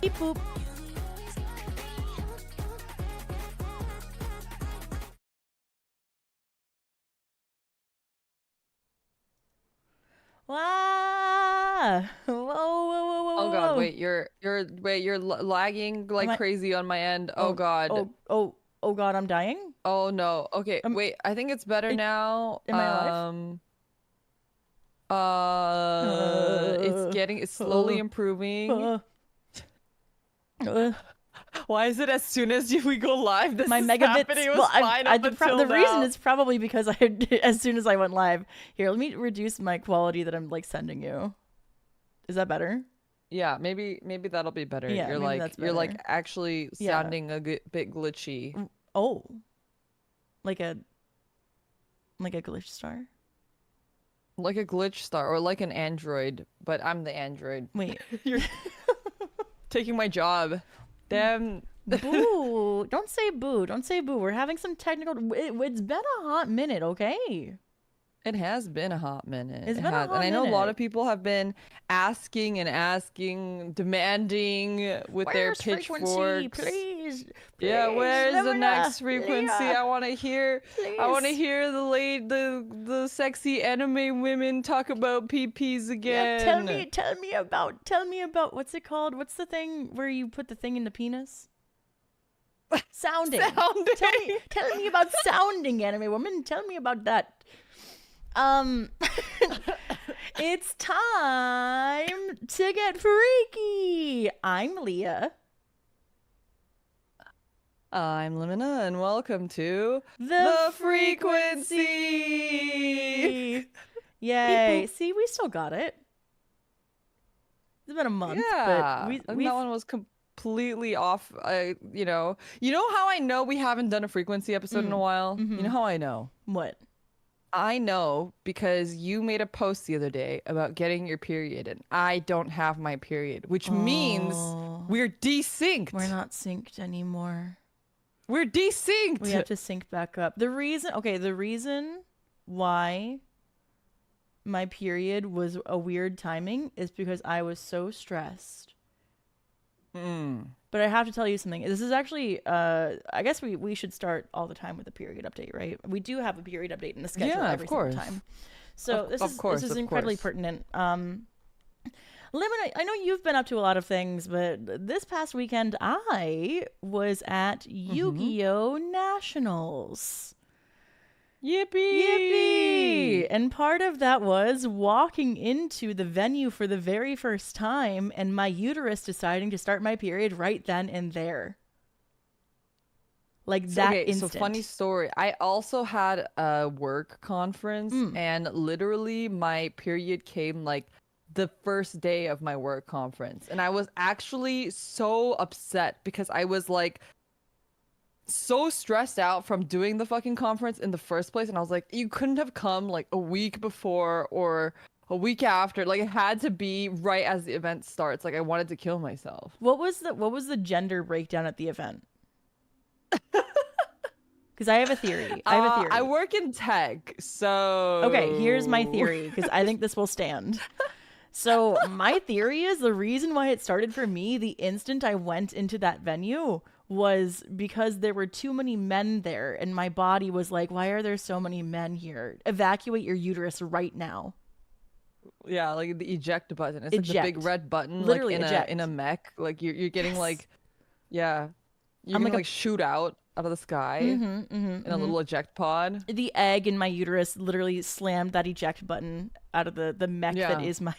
Beep boop. Wow. Whoa, whoa, whoa, whoa, Oh god, whoa. wait, you're lagging like crazy on my end. Oh god. Oh god, I'm dying? Oh no. Okay, Um, wait, I think it's better now. am I alive? It's slowly improving. Uh, uh, Why is it as soon as we go live, this my is megabits. happening? It was fine up until the reason now. is probably because as soon as I went live. Here, let me reduce my quality that I'm like sending you. Is that better? Yeah, maybe that'll be better. Yeah, You're maybe like that's you're like better. actually Yeah. sounding a bit glitchy. Oh, like a glitch star. Like a glitch star or like an android, but I'm the android. Wait. You're taking my job. Damn. Boo. Don't say boo. Don't say boo. We're having some technical. It's been a hot minute, okay? It has been a hot minute. It's It been a has. hot And I know a lot minute. of people have been asking and asking, demanding with their Where's FREAKquency? pitchforks. Please. Yeah, where's the Limina, next frequency? Leah, I want to hear. please. I want to hear the sexy anime women talk about PPs again. Yeah, tell me about what's it called? What's the thing where you put the thing in the penis? Sounding. Tell me about sounding, anime woman. Tell me about that. It's time to get freaky. I'm Leah. I'm Limina, and welcome to The FREAKquency. Yay! See, we still got it. It's been a month, Yeah, but and that one was completely off. You know how I know we haven't done a frequency episode in a while. You know how I know? What? I know because you made a post the other day about getting your period, and I don't have my period, which means we're desynced. We're not synced anymore. We're desynced. We have to sync back up. The reason why my period was a weird timing is because I was so stressed. But I have to tell you something. This is actually, I guess we should start all the time with a period update, right? We do have a period update in the schedule every single time. So this is incredibly pertinent. Limina, I know you've been up to a lot of things, but this past weekend I was at Yu-Gi-Oh! Nationals. Yippee! Yippee! And part of that was walking into the venue for the very first time and my uterus deciding to start my period right then and there. Like that instant. So funny story. I also had a work conference and literally my period came like the first day of my work conference. And I was actually so upset because I was like so stressed out from doing the fucking conference in the first place, and I was like, you couldn't have come like a week before or a week after. Like it had to be right as the event starts. Like I wanted to kill myself. What was the gender breakdown at the event? Because I have a theory. I work in tech, so okay, here's my theory because I think this will stand. So my theory is the reason why it started for me the instant I went into that venue was because there were too many men there and my body was like, why are there so many men here? Evacuate your uterus right now. Yeah, like the eject button. It's Eject. like the big red button, Literally like in a mech. Like you're getting like, yeah, you're gonna like shoot out of the sky in a little eject pod. The egg in my uterus literally slammed that eject button out of the mech that is my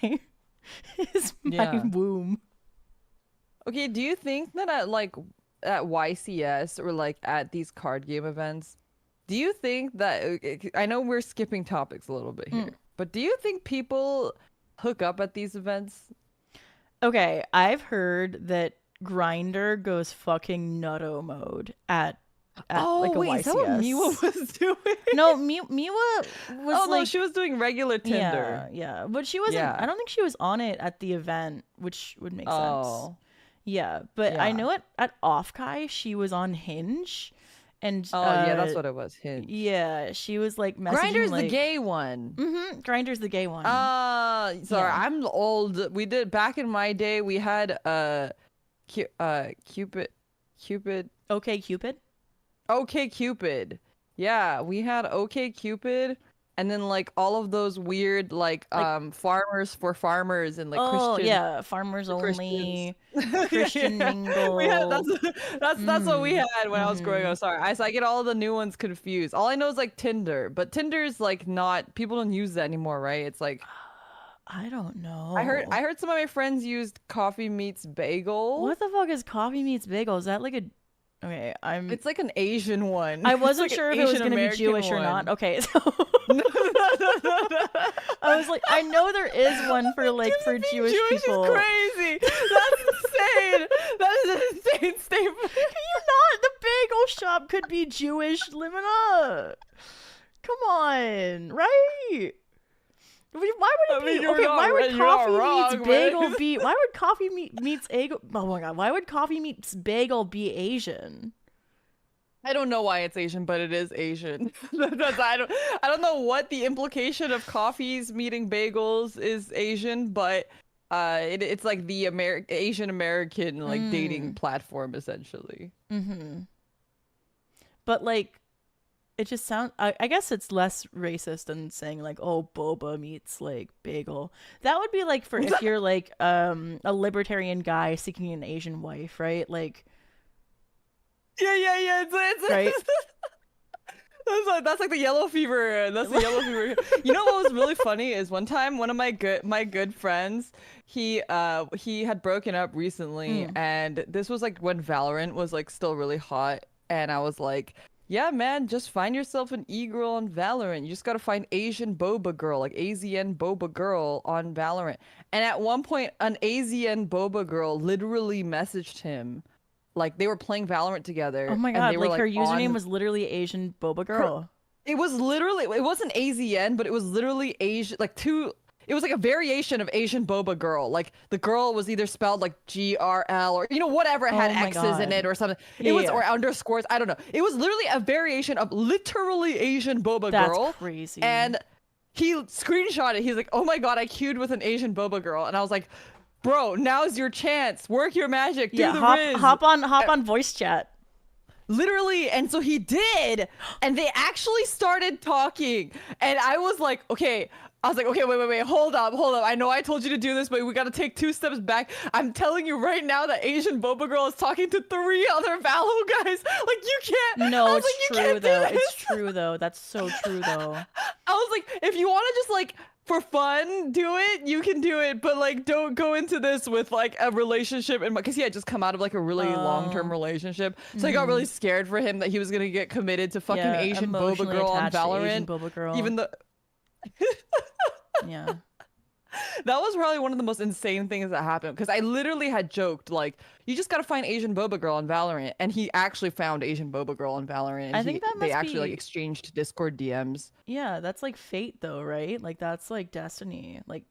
womb. Okay, do you think that at YCS or like at these card game events, do you think that I know we're skipping topics a little bit here, but do you think people hook up at these events? Okay, I've heard that Grindr goes fucking nutto mode at like a YCS. Is that what Miwa was doing? No, Miwa was no, she was doing regular Tinder. Yeah, but she wasn't. I don't think she was on it at the event, which would make sense. Yeah, but I know at Offkai she was on Hinge, and yeah, that's what it was. Hinge. Yeah, she was like messaging. Grindr's the gay one. Grindr's the gay one. Sorry, I'm old. We did back in my day. We had Cupid, Cupid. Okay, Cupid. Okay Cupid. Yeah, we had Okay Cupid, and then like all of those weird like Like, farmers for farmers and like oh Christian yeah, farmers for Christians. only, Yeah, Christian yeah. We had mingle. that's what we Mm. had when I was growing Mm-hmm. up. Sorry, I get all the new ones confused. All I know is like Tinder, but Tinder's like not people don't use that anymore, right? It's like I don't I know. heard some of my friends used Coffee Meets Bagel. What the fuck is coffee meets bagel? Is that like a okay, It's like an Asian one. I It's wasn't like an sure if it was Asian gonna be American Jewish or not. one. Okay, so No, no, no, no, no. I was like, I know there is one for like Just for being Jewish Jewish people. is crazy. That's insane. That is an insane statement. Can you not? The bagel shop could be Jewish, Limina. Come on, right? Why would it I mean, be you're okay? not Why would right- you're not coffee wrong, meets bagel man. be? Why would coffee meets bagel? Oh my god! Why would coffee meets bagel be Asian? I don't know why it's Asian, but it is Asian. I don't know what the implication of coffees meeting bagels is Asian, but it's like the Asian American like dating platform essentially. Mm-hmm. But like, it just sounds. I guess it's less racist than saying like, oh, boba meets like bagel. That would be like for if you're like a libertarian guy seeking an Asian wife, right? Like, Yeah. It's right? that's like the yellow fever. That's the yellow fever. You know what was really funny is one time one of my good friends, he had broken up recently, and this was like when Valorant was like still really hot, and I was like, yeah, man, just find yourself an e-girl on Valorant. You just gotta find Asian boba girl, like AZN boba girl on Valorant. And at one point, an AZN boba girl literally messaged him. Like they were playing Valorant together. Oh my and god! they were, Like her username on... was literally Asian boba girl. It was literally, it wasn't AZN, but it was literally Asian, like two, it was like a variation of Asian boba girl. Like the girl was either spelled like GRL or, you know, whatever, it had Oh my X's in God. it or something. Yeah, It was, yeah. or underscores, I don't know. It was literally a variation of literally Asian boba That's girl. crazy. And he screenshot it. He's like, oh my God, I queued with an Asian boba girl. And I was like, bro, now's your chance. Work your magic. Do yeah, the hop Riz. hop on voice chat. Literally, and so he did, and they actually started talking, and I was like, okay, wait, hold up. I know I told you to do this, but we gotta take 2 steps back. I'm telling you right now that Asian boba girl is talking to 3 other Valo guys. Like, you can't. No, I was it's like, you true can't do though. this. It's true though. That's so true though. I was like, if you want to just like for fun do it, you can do it, but like don't go into this with like a relationship, and because he had just come out of like a really long-term relationship, so I got really scared for him that he was gonna get committed to fucking Yeah, Asian boba emotionally girl on attached to Asian Valorant, boba girl. even though Yeah. that was probably one of the most insane things that happened, because I literally had joked like, you just gotta find Asian boba girl on Valorant, and he actually found Asian boba girl on Valorant, and I think that they must actually like be- exchanged Discord DMs. Yeah, that's like fate though, right? Like that's like destiny. Like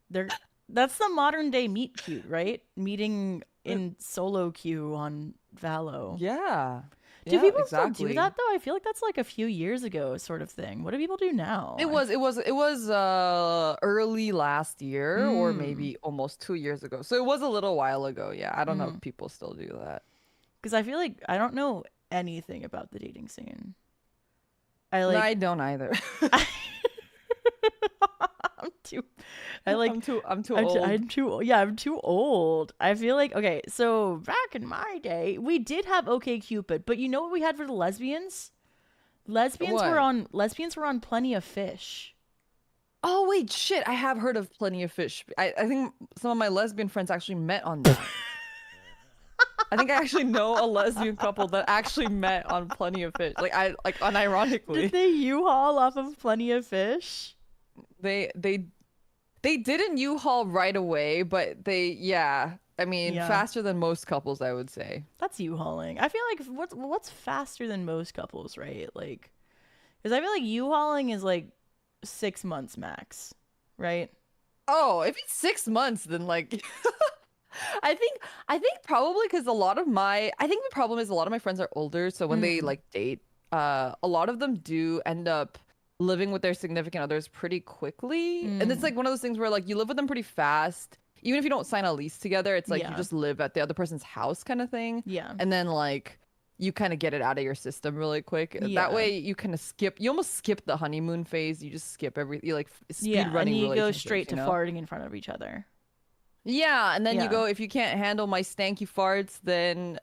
they're that's the modern day meet cute, right? Meeting in solo queue on Valo. Yeah. Do Yeah, people exactly. still do that though? I feel like that's like a few years ago sort of thing. What do people do now? It was early last year, or maybe almost 2 years ago. So it was a little while ago. Yeah, I don't know if people still do that. Because I feel like I don't know anything about the dating scene. I No, like I don't either. I'm too I like I'm too old. I'm too old. I feel like okay, so back in my day, we did have OK Cupid, but you know what we had for the lesbians? Lesbians What? were on Plenty of Fish. Oh wait, shit! I have heard of Plenty of Fish. I think some of my lesbian friends actually met on that. I think I actually know a lesbian couple that actually met on Plenty of Fish. Like unironically. Did they U-Haul off of Plenty of Fish? They didn't U-Haul right away, but I mean, Yeah. faster than most couples, I would say. That's U-Hauling. I feel like what's faster than most couples, right? Like, because I feel like U-Hauling is like 6 months max, right? Oh, if it's 6 months, then like I think probably because I think the problem is a lot of my friends are older, so when they like date, a lot of them do end up living with their significant others pretty quickly. And it's like one of those things where like you live with them pretty fast. even if you don't sign a lease together, it's like you Yeah. just live at the other person's house kind of thing. Yeah. And then like you kind of get it out of your system really quick. Yeah. That way you kind of you almost skip the honeymoon phase. You just skip you like speed Yeah, and running you go relationships, straight to you know? farting in front of each other. Yeah, and then you Yeah. go, if you can't handle my stanky farts, then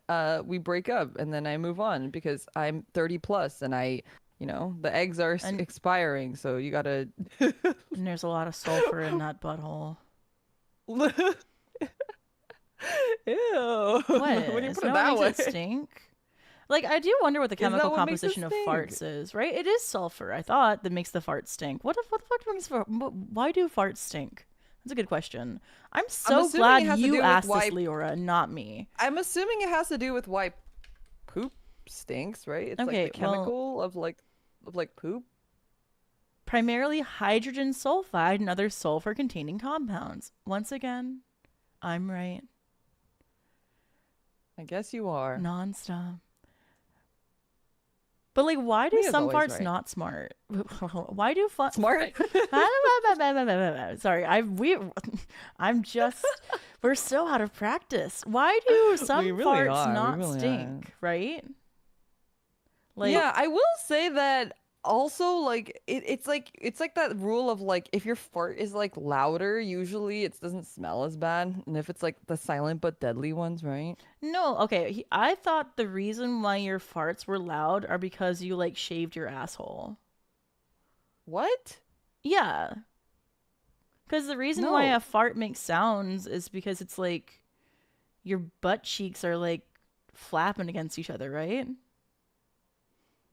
we break up, and then I move on because I'm 30 plus and the eggs are And- expiring, so you gotta. And there's a lot of sulfur in that butthole. Ew. What? When you Is put that it that what way. makes it stink? Like, I do wonder what the Is that chemical what makes it composition of stink? farts is, right? It is sulfur, I thought, that makes the farts stink. What the fuck makes why do farts stink? That's a good question. I'm so assuming it glad has to do you with asked why- this, Leora, not me. I'm assuming it has to do with why poop stinks, right? It's Okay, like the well- chemical of poop. Primarily hydrogen sulfide and other sulfur-containing compounds. Once again, I'm right. I guess you are. Nonstop. But like, why do Leah's some always farts right. not smart? Why do Smart. Sorry, we're so out of practice. Why do some We really farts are, we not really stink? Right? Like, Yeah, I will say that also like it's like that rule of like if your fart is like louder, usually it doesn't smell as bad, and if it's like the silent but deadly ones, right? no, okay. I thought the reason why your farts were loud are because you like shaved your asshole. What? Yeah. Because the reason why No. a fart makes sounds is because it's like your butt cheeks are like flapping against each other, right?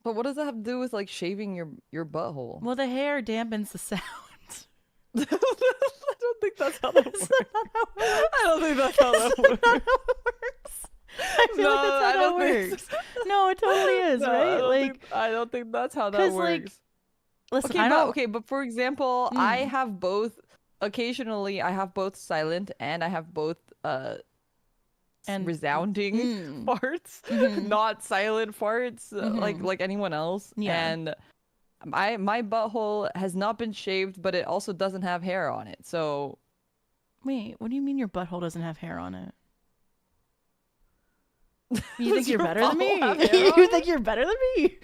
But what does that have to do with like shaving your butthole? Well, the hair dampens the sound. I don't think that's how that works. I don't think that's how that That's works. not how it works. I feel like that's I how that don't think works. No, it totally is, No, right? I don't think that's how that 'cause, works. like, listen, Okay, I don't. but for example, I Mm. have both. Occasionally, I have both silent and I have both And- resounding Mm. farts, Mhm. not silent farts Mhm. like anyone else. Yeah. And my butthole has not been shaved, but it also doesn't have hair on it. So Wait, what do you mean your butthole doesn't have hair on it? You Does think you're your better than me? butthole have hair on You it? think you're better than me?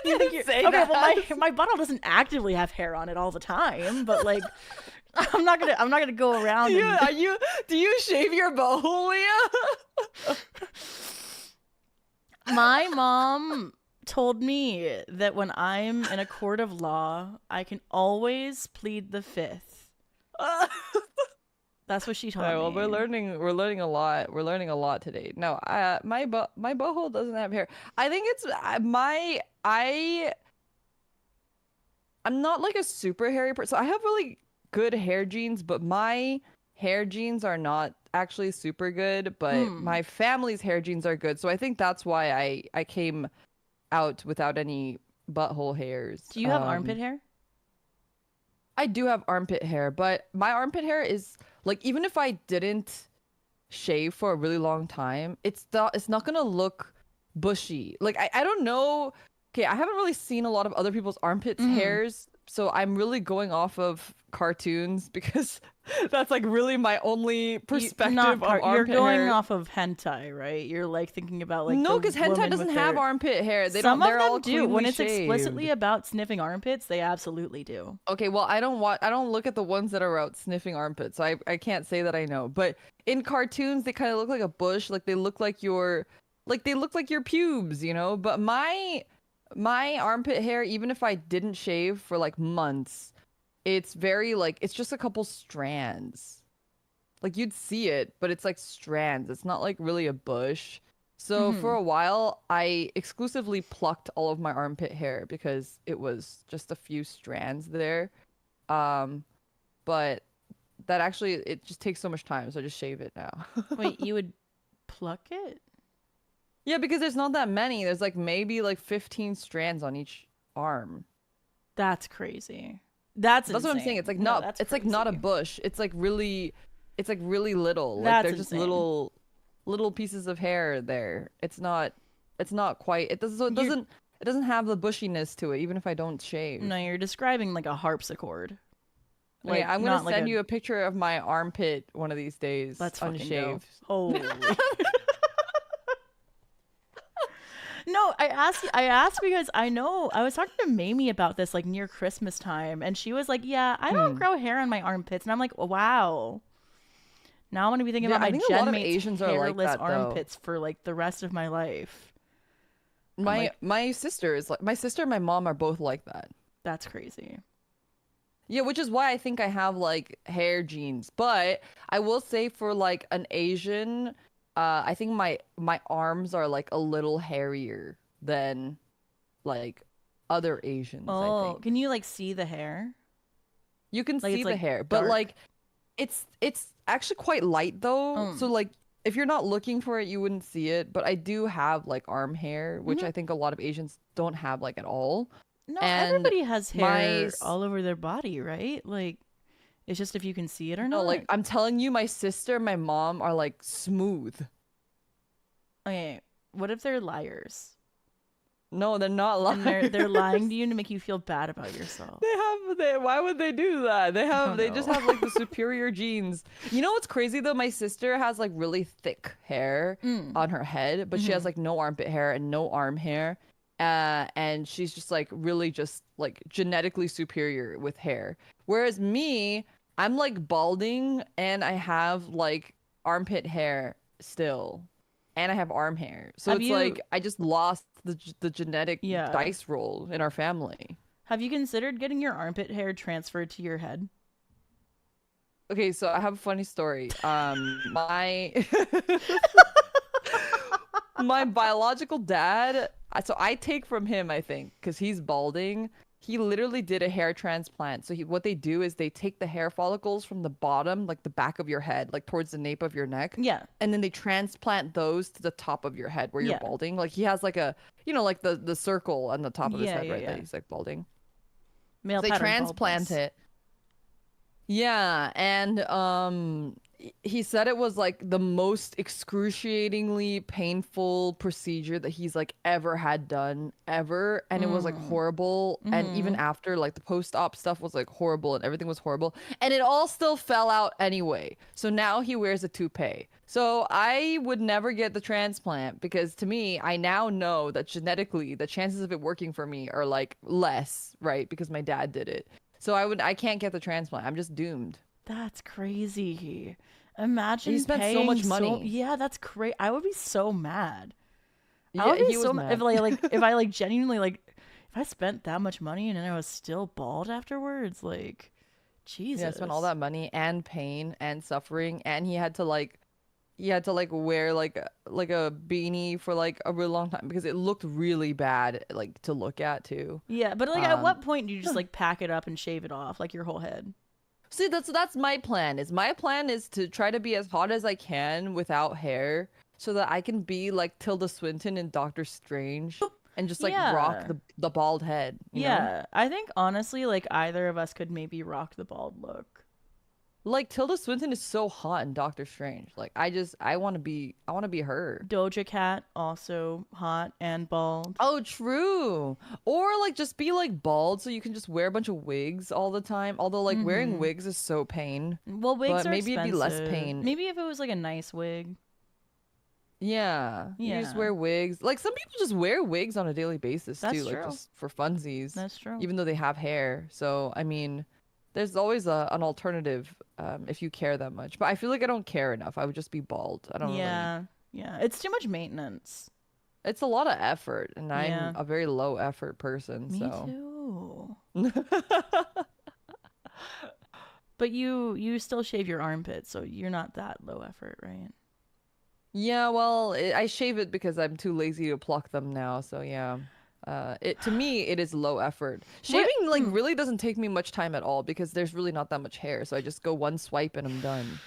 You think you're say okay? that. Well, my butthole doesn't actively have hair on it all the time, but like, I'm not gonna go around. yeah, And, do you shave your butthole, Leah? my mom told me that when I'm in a court of law, I can always plead the fifth. That's what she told Alright, well, me. we're learning a lot. We're learning a lot today. No, my butthole doesn't have hair. I think it's I'm not like a super hairy person. So I have really good hair genes, but my hair genes are not actually super good. But my family's hair genes are good. So I think that's why I came out without any butthole hairs. Do you have armpit hair? I do have armpit hair, but my armpit hair is like, even if I didn't shave for a really long time, it's not gonna look bushy. Like I don't know. Okay, I haven't really seen a lot of other people's armpits hairs, so I'm really going off of cartoons because that's like really my only perspective of armpit You're going hair. off of hentai, right? You're like thinking about like No, the because hentai woman doesn't with have their- armpit hair. Some they're of all them do. When cleanly it's explicitly shaved. about sniffing armpits, they absolutely do. Okay, well, I don't look at the ones that are out sniffing armpits, so I can't say that I know. But in cartoons, they kind of look like a bush, like they look like your pubes, you know? But my armpit hair, even if I didn't shave for like months, it's very like it's just a couple strands. Like you'd see it, but it's like strands. It's not like really a bush. So for a while, I exclusively plucked all of my armpit hair because it was just a few strands there. But that actually, it just takes so much time, so I just shave it now. Wait, you would pluck it? Yeah, because there's not that many. There's like maybe like 15 strands on each arm. That's crazy. That's what I'm insane. saying. It's like No, not. that's It's like not a crazy. bush. It's like really little. Like That's they're just insane. little pieces of hair there. It's not quite. It doesn't. So it doesn't have the bushiness to it, even if I don't shave. No, you're describing like a harpsichord. Okay, Like I'm gonna not like send a you a picture of my armpit one of these days, let's fucking go. unshaved. Holy. No, I asked because I know I was talking to Mamie about this like near Christmas time, and she was like, "Yeah, I don't Hmm. grow hair on my armpits," and I'm like, "Wow." Now I'm gonna be thinking Yeah, about I my think a lot gen of mate's Asians are like hairless that though. armpits for like the rest of my life. I'm My like, my sister is like my sister and my mom are both like that. that's crazy. Yeah, which is why I think I have like hair genes. But I will say for like an Asian, I think my arms are like a little hairier than like other Asians, I Oh, think. can you like see the hair? You can Like see it's the like hair, but dark. like it's actually quite light though. So Mm. like if you're not looking for it, you wouldn't see it. But I do have like arm hair, which Hmm. I think a lot of Asians don't have like at all. No, And everybody has my hair all over their body, right? Like it's just if you can see it or no, like not. I'm telling you, my sister and my mom are like smooth. Okay, what if they're liars? No, they're not And liars. they're lying to you to make you feel bad about yourself. Why would they do that? I don't They just know. have like the superior genes. You know what's crazy though? My sister has like really thick hair Mm. on her head, but she Hmm. has like no armpit hair and no arm hair. And she's just like really just like genetically superior with hair. Whereas me, I'm like balding and I have like armpit hair still. And I have arm hair. So Have it's like you I just lost the genetic yeah. dice roll in our family. Have you considered getting your armpit hair transferred to your head? Okay, so I have a funny story. My my biological dad, so I take from him, I think, because he's balding. He literally did a hair transplant. So what they do is they take the hair follicles from the bottom, like the back of your head, like towards the nape of your neck, Yeah. and then they transplant those to the top of your head where you're Yeah. balding. Like he has like a, like the circle on the top of his Yeah, head, yeah, right? That yeah. he's like balding. Male So they pattern transplant baldness. it. Yeah, and he said it was like the most excruciatingly painful procedure that he's like ever had done ever, and it was like Mm. horrible. And even Mm-hmm. after, like the post-op stuff was like horrible and everything was horrible, and it all still fell out anyway. So now he wears a toupee. So I would never get the transplant because to me, I now know that genetically the chances of it working for me are like less, right? Because my dad did it. So I can't get the transplant. I'm just doomed. That's crazy. He Imagine spent so paying much so money. yeah, that's great. I would be so mad. I Yeah, would be he was so mad if mad. if I like genuinely like if I spent that much money and then I was still bald afterwards, like Yeah, I spent all Jesus. that money and pain and suffering, and he had to like wear like a beanie for like a really long time because it looked really bad like to look at too. Yeah, but like at Um, what point do you just like pack it up and shave it off like your whole head? See, that's my plan. My plan is to try to be as hot as I can without hair, so that I can be like Tilda Swinton in Doctor Strange and just like rock Yeah. the bald head, you know? Yeah. I think honestly like either of us could maybe rock the bald look. Like Tilda Swinton is so hot in Doctor Strange. Like I want to be her. Doja Cat also hot and bald. Oh, true. Or like just be like bald so you can just wear a bunch of wigs all the time. Although like wearing Mhm. wigs is so pain, Well, wigs but are maybe it'd be less expensive. pain. Maybe if it was like a nice wig. Yeah, you just Yeah. wear wigs. Like some people just wear wigs on a daily basis too, That's like true. just for funsies, That's true. even though they have hair. So I mean, there's always an alternative if you care that much. But I feel like I don't care enough. I would just be bald. I don't really. Yeah. Yeah. It's too much maintenance. It's a lot of effort, and I'm Yeah. a very low effort person, Me so. too. But you still shave your armpits, so you're not that low effort, right? Yeah, well, I shave it because I'm too lazy to pluck them now. So yeah, it to me it is low effort. What? Shaving like really doesn't take me much time at all because there's really not that much hair. So I just go one swipe and I'm done.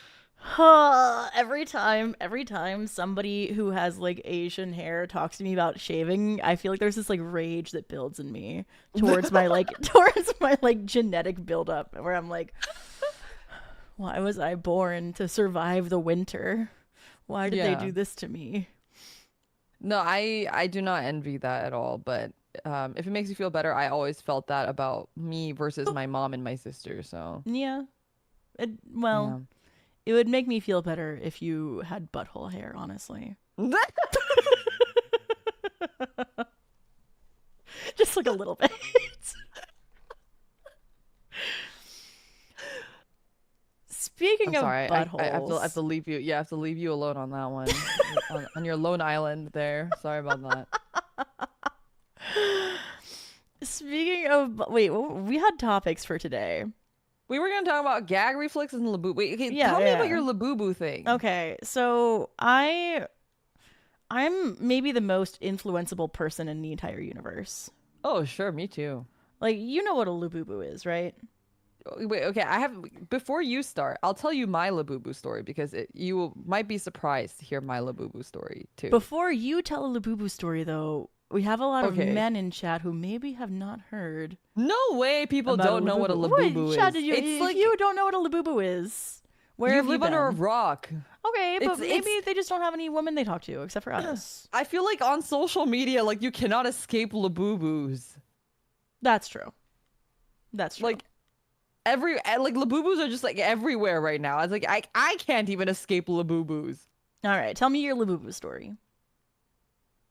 Every time somebody who has like Asian hair talks to me about shaving, I feel like there's this like rage that builds in me towards my like towards my like genetic buildup where I'm like, why was I born to survive the winter? Why did they Yeah. do this to me? No, I do not envy that at all. But if it makes you feel better, I always felt that about me versus my mom and my sister. So Yeah, Well, it would make me feel better if you had butthole hair, honestly. Just like a little bit. Speaking of buttholes, I have to leave you. Yeah, I have to leave you alone on that one, on your lone island there. Sorry about that. Speaking of, wait, we had topics for today. We were gonna talk about gag reflexes and labubu. Wait, okay, tell me about your labubu thing. Okay, so I'm maybe the most influenceable person in the entire universe. Oh, sure, me too. Like, you know what a labubu is, right? Wait, okay, before you start, I'll tell you my labubu story because might be surprised to hear my labubu story too. Before you tell a labubu story, though, we have a lot of men in chat who maybe have not heard. No way, people don't know what a labubu is. Chat, if you don't know what a labubu is, where have you live been? Under a rock. Okay, but maybe they just don't have any women they talk to except for us. I feel like on social media, like you cannot escape labubus. That's true. That's true. Like labubus are just like everywhere right now. It's like I can't even escape labubus. All right, tell me your labubu story.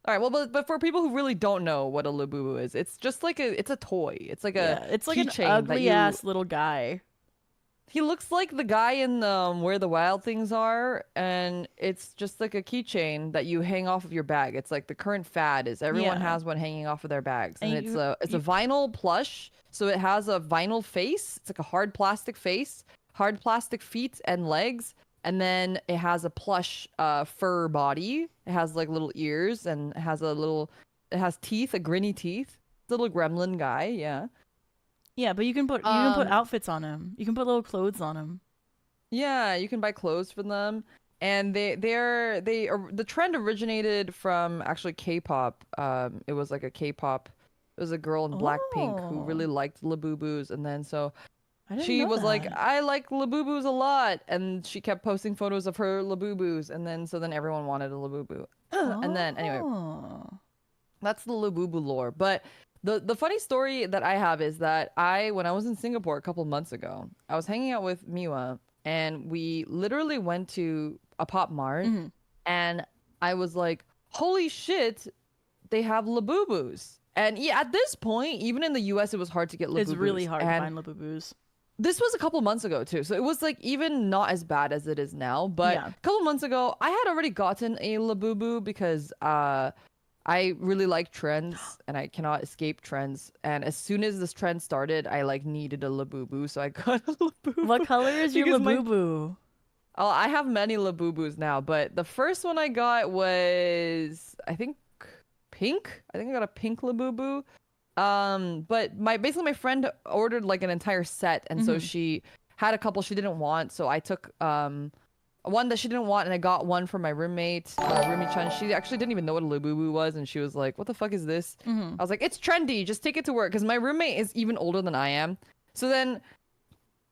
All right, well, but for people who really don't know what a labubu is, it's just like it's a toy. It's like it's like an ugly ass little guy. He looks like the guy in Where the Wild Things Are, and it's just like a keychain that you hang off of your bag. It's like the current fad is everyone has one hanging off of their bags, and it's a vinyl plush, so it has a vinyl face. It's like a hard plastic face, hard plastic feet and legs, and then it has a plush fur body. It has like little ears and it has teeth, a grinny teeth. Little gremlin guy, yeah. Yeah, but you can put outfits on him. You can put little clothes on him. Yeah, you can buy clothes for them, and the trend originated from actually K-pop. It was like a K-pop. It was a girl in Blackpink who really liked labubus, and then she was like, I like labubus a lot, and she kept posting photos of her labubus, and then everyone wanted a labubu. And then anyway, that's the labubu lore, but. The funny story that I have is that when I was in Singapore a couple months ago, I was hanging out with Miwa, and we literally went to a Pop Mart, and I was like, holy shit, they have labubus. And yeah, at this point, even in the US, it was hard to get labubus. It's really hard to find labubus. This was a couple months ago too, so it was like even not as bad as it is now. But a couple months ago, I had already gotten a labubu because I really like trends, and I cannot escape trends. And as soon as this trend started, I needed a labubu, so I got a labubu. What color is your labubu? Oh, I have many labubus now, but the first one I got was I think pink. I think I got a pink labubu. But my friend ordered like an entire set, and so she had a couple she didn't want, so I took one that she didn't want, and I got one for my roommate, Rumi-chan. She actually didn't even know what a labubu was, and she was like, what the fuck is this? I was like, it's trendy, just take it to work, because my roommate is even older than I am. So then,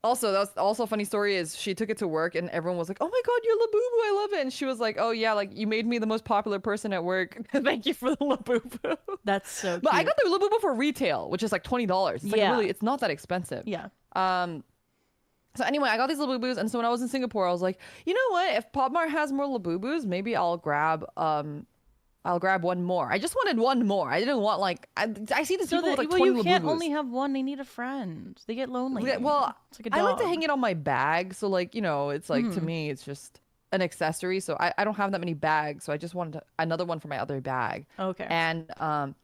also, that was also a funny story, is she took it to work, and everyone was like, oh my god, your labubu, I love it. And she was like, oh yeah, like, you made me the most popular person at work. Thank you for the labubu. That's so cute. But I got the labubu for retail, which is like $20. It's like really, it's not that expensive. Yeah. So anyway, I got these labubus, and so when I was in Singapore, I was like, you know what? If Pop Mart has more labubus, maybe I'll grab one more. I just wanted one more. I didn't want I see these people with like 20 labubus. You can't only have one. They need a friend. They get lonely. Yeah, well, it's like a dog. I like to hang it on my bag, so it's like to me, it's just an accessory. So I don't have that many bags, so I just wanted another one for my other bag. Okay. And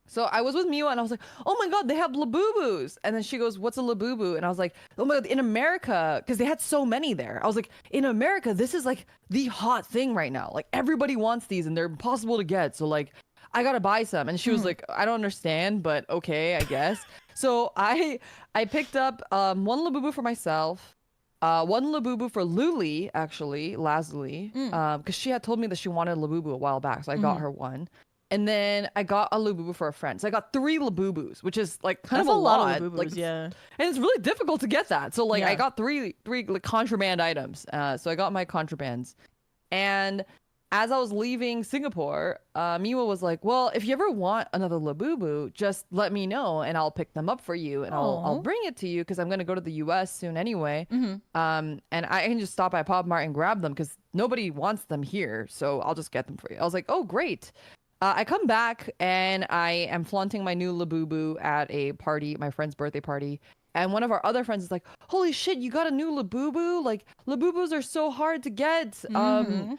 so I was with Miwa, and I was like, oh my god, they have labubus. And then she goes, what's a labubu? And I was like, oh my god, in America, because they had so many there. I was like, in America, this is like the hot thing right now. Like everybody wants these, and they're impossible to get. So like, I gotta buy some. And she was like, I don't understand, but okay, I guess. So I picked up one labubu for myself, one labubu for Luli, actually, Lazuli, because she had told me that she wanted a labubu a while back, so I got her one. And then I got a labubu for a friend. So I got 3 labubus, which is like kind of a lot. Of labubus, yeah. And it's really difficult to get that. So I got three like contraband items. So I got my contrabands. And as I was leaving Singapore, Miwa was like, "Well, if you ever want another Labubu, just let me know and I'll pick them up for you and I'll Oh. bring it to you because I'm gonna go to the U.S. soon anyway. Mm-hmm. And I can just stop by Pop Mart and grab them because nobody wants them here, so I'll just get them for you." I was like, "Oh, great." I come back and I am flaunting my new Labubu at a party, my friend's birthday party. And one of our other friends is like, "Holy shit, you got a new Labubu? Like, Labubus are so hard to get." Mm-hmm.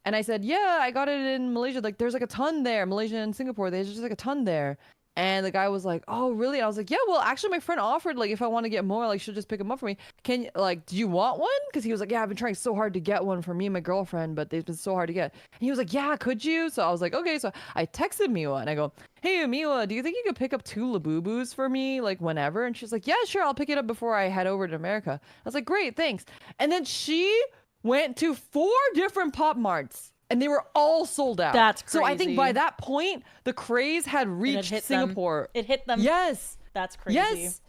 And I said, "Yeah, I got it in Malaysia. Like, there's like a ton there. Malaysia and Singapore, there's just like a ton there." And the guy was like, "Oh, really?" And I was like, "Yeah, well, actually, my friend offered, like, if I want to get more, like, she'll just pick them up for me. Can you, like, do you want one?" Because he was like, "Yeah, I've been trying so hard to get one for me and my girlfriend, but they've been so hard to get." And he was like, "Yeah, could you?" So I was like, "Okay." So I texted Miwa and I go, "Hey, Miwa, do you think you could pick up 2 Labubus for me, like, whenever?" And she's like, "Yeah, sure. I'll pick it up before I head over to America." I was like, "Great, thanks." And then she went to 4 different Pop Marts and they were all sold out. That's So I think by crazy. that point, the craze had It had reached hit Singapore. them. It hit them. Yes. That's crazy. Yes.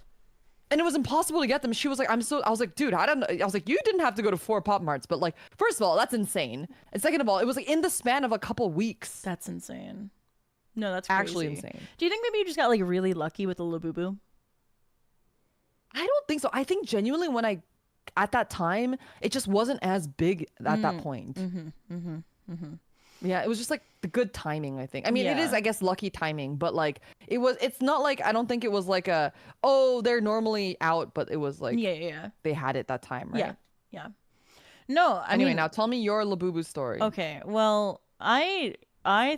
And it was impossible to get them. She was like, I was like, "Dude, I don't know." I was like, "You didn't have to go to 4 Pop Marts, but like, first of all, that's insane. And second of all, it was like in the span of a couple weeks." That's insane. No, that's crazy. Actually insane. Do you think maybe you just got like really lucky with the Labubu? I don't think so. I think genuinely at that time, it just wasn't as big at that point. Yeah, it was just like the good timing, I think. I mean, it is, Yeah. I guess, lucky timing, but like it's not like, I don't think it was like oh, they're normally out, but it was like Yeah. they had it that time, right? Yeah. No, I Anyway, mean, now tell me your Labubu story. okay. Well, I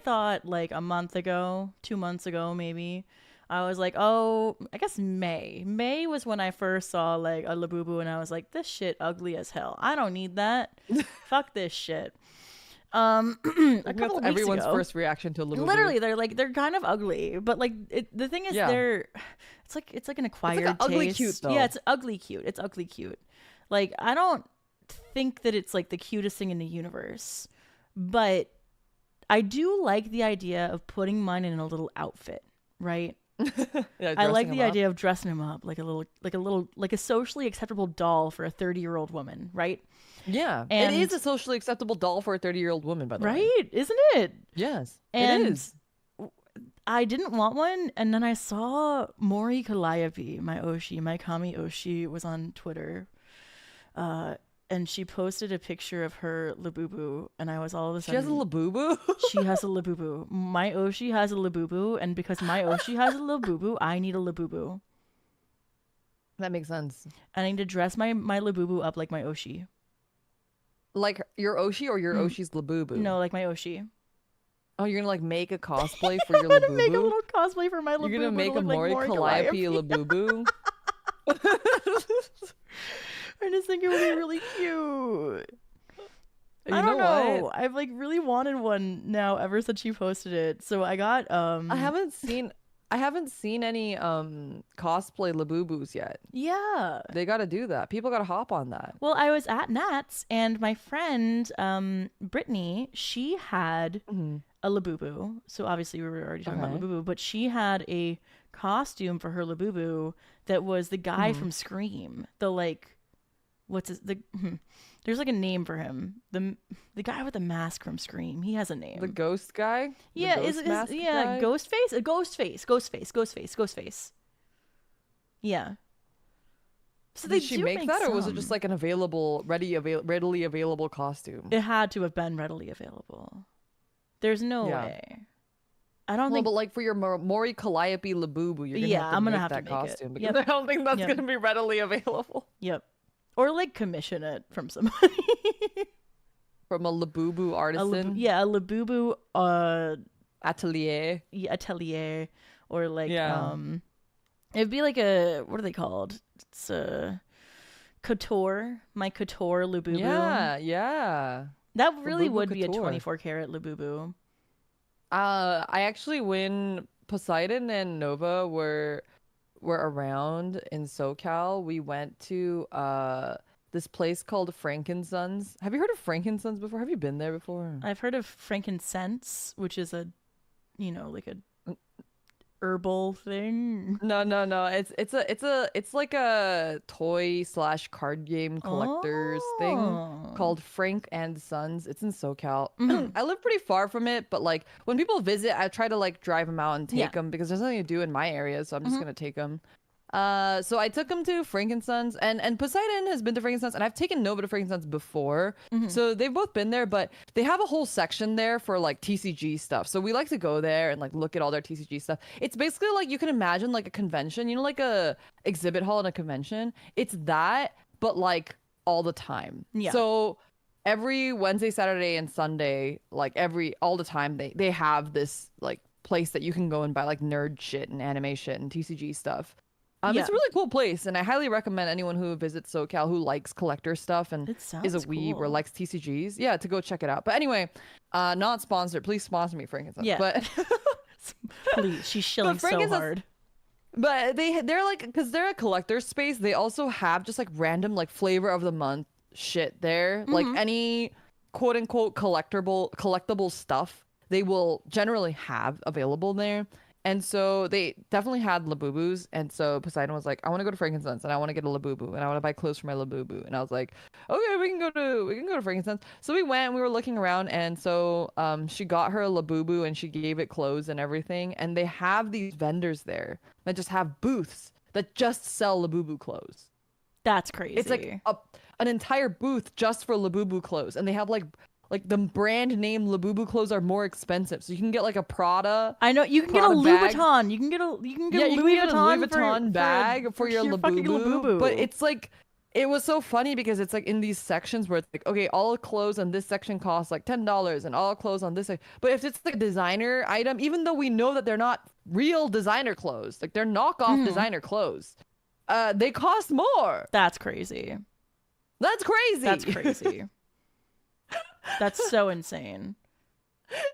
thought like a month ago, 2 months ago, maybe. I was like, oh, I guess May. May was when I first saw like a Labubu, and I was like, this shit ugly as hell. I don't need that. Fuck this shit. A couple of weeks Everyone's ago, first reaction to Labubu. literally, they're kind of ugly, but like the thing is, Yeah. it's like an acquired an ugly taste. cute, though. Yeah, it's ugly cute. It's ugly cute. Like I don't think that it's like the cutest thing in the universe, but I do like the idea of putting mine in a little outfit, right? Yeah, I like dressing the them up. idea of dressing him up like a socially acceptable doll for a 30-year-old woman, right? Yeah, And- it is a socially acceptable doll for a 30-year-old woman, by the way. Right? Isn't it? Yes, And it is. I didn't want one, and then I saw Mori Calliope, my Oshi, my Kami Oshi, was on Twitter, and she posted a picture of her Labubu, and I was all of a She sudden, has a Labubu. she has a Labubu. My Oshi has a Labubu, and because my Oshi has a Labubu, I need a Labubu. That makes sense. And I need to dress my Labubu up like my Oshi. Like your Oshi or your Oshi's Labubu? No, like my Oshi. Oh, you're gonna like make a cosplay for your I'm gonna Labubu? make a little cosplay for my Labubu. You're gonna make to a look like Mori Calliope Labubu? I just think it would be really cute. You I don't know know. what? I've like really wanted one now ever since she posted it. So I got I haven't seen any cosplay Labubus yet. Yeah. They got to do that. People got to hop on that. Well, I was at Nats and my friend Brittany, she had a Labubu. So obviously we were already talking about Okay. Labubu, but she had a costume for her Labubu that was the guy from Scream. The like what's his there's like a name for him. The guy with the mask from Scream. He has a name. The ghost guy? The Yeah, ghost mask guy? Ghostface. Yeah. So they Did she do make that, or was it just some. like an readily available costume? It had to have been readily available. There's no Yeah. way. I don't Well, think. but like for your Mori Calliope Labubu, you're gonna have to I'm gonna make have to that make it. costume because Yep. I don't think that's Yep. gonna be readily available Yep. Or like commission it from somebody. from a Labubu artisan A Labubu atelier. atelier, or like Yeah. it'd be like a, what are they called? It's a couture, my couture Labubu. Yeah. That really Labubu would be a couture. 24 karat Labubu. I actually, when Poseidon and Nova were around in SoCal, we went to this place called Frankensons. Have you heard of Frankensons before? Have you been there before? I've heard of frankincense, which is a, like a herbal thing. No. It's like a toy / card game collector's thing. called Frank and Sons. It's in SoCal. Mhm. I live pretty far from it, but like when people visit, I try to like drive them out and Yeah. take them because there's nothing to do in my area, so I'm just Mhm. gonna take them. So I took him to Frank and Sons, and Poseidon has been to Frank and Sons, and I've taken Nova to Frank and Sons before, Mhm. so they've both been there. But they have a whole section there for like TCG stuff, so we like to go there and like look at all their TCG stuff. It's basically like you can imagine like a convention, you know, like a exhibit hall in a convention. It's that, but like all the time. Yeah. So every Wednesday, Saturday, and Sunday, like all the time, they have this like place that you can go and buy like nerd shit and anime shit and TCG stuff. Yeah. It's a really cool place, and I highly recommend anyone who visits SoCal who likes collector stuff and It is a sounds weeb or cool. likes TCGs, yeah, to go check it out. But anyway, not sponsored. Please sponsor me, Frankenstein. Yeah. But Please, she's shilling so Frankenstein's- hard. but they're like, because they're a collector space, they also have just like random like flavor of the month shit there, like any quote unquote collectible stuff they will generally have available there. And so they definitely had Labubus. And so Poseidon was like, I want to go to Frankincense and I want to get a Labubu and I want to buy clothes for my Labubu. And I was like, okay, we can go to Frankincense. So we went and we were looking around, and so she got her a Labubu and she gave it clothes and everything. And they have these vendors there that just have booths that just sell Labubu clothes. That's crazy. It's like an entire booth just for Labubu clothes. And they have like the brand name Labubu clothes are more expensive, so you can get like a Prada. I know you can get a Prada Louis bag. Vuitton. You can get a Louis a Louis Vuitton for bag for your fucking Labubu. But it's like, it was so funny because it's like in these sections where it's like, okay, all clothes on this section costs like $10 and all clothes on this side. But if it's like a designer item, even though we know that they're not real designer clothes, like they're knockoff designer clothes, they cost more. That's crazy. That's crazy. That's crazy. That's so insane.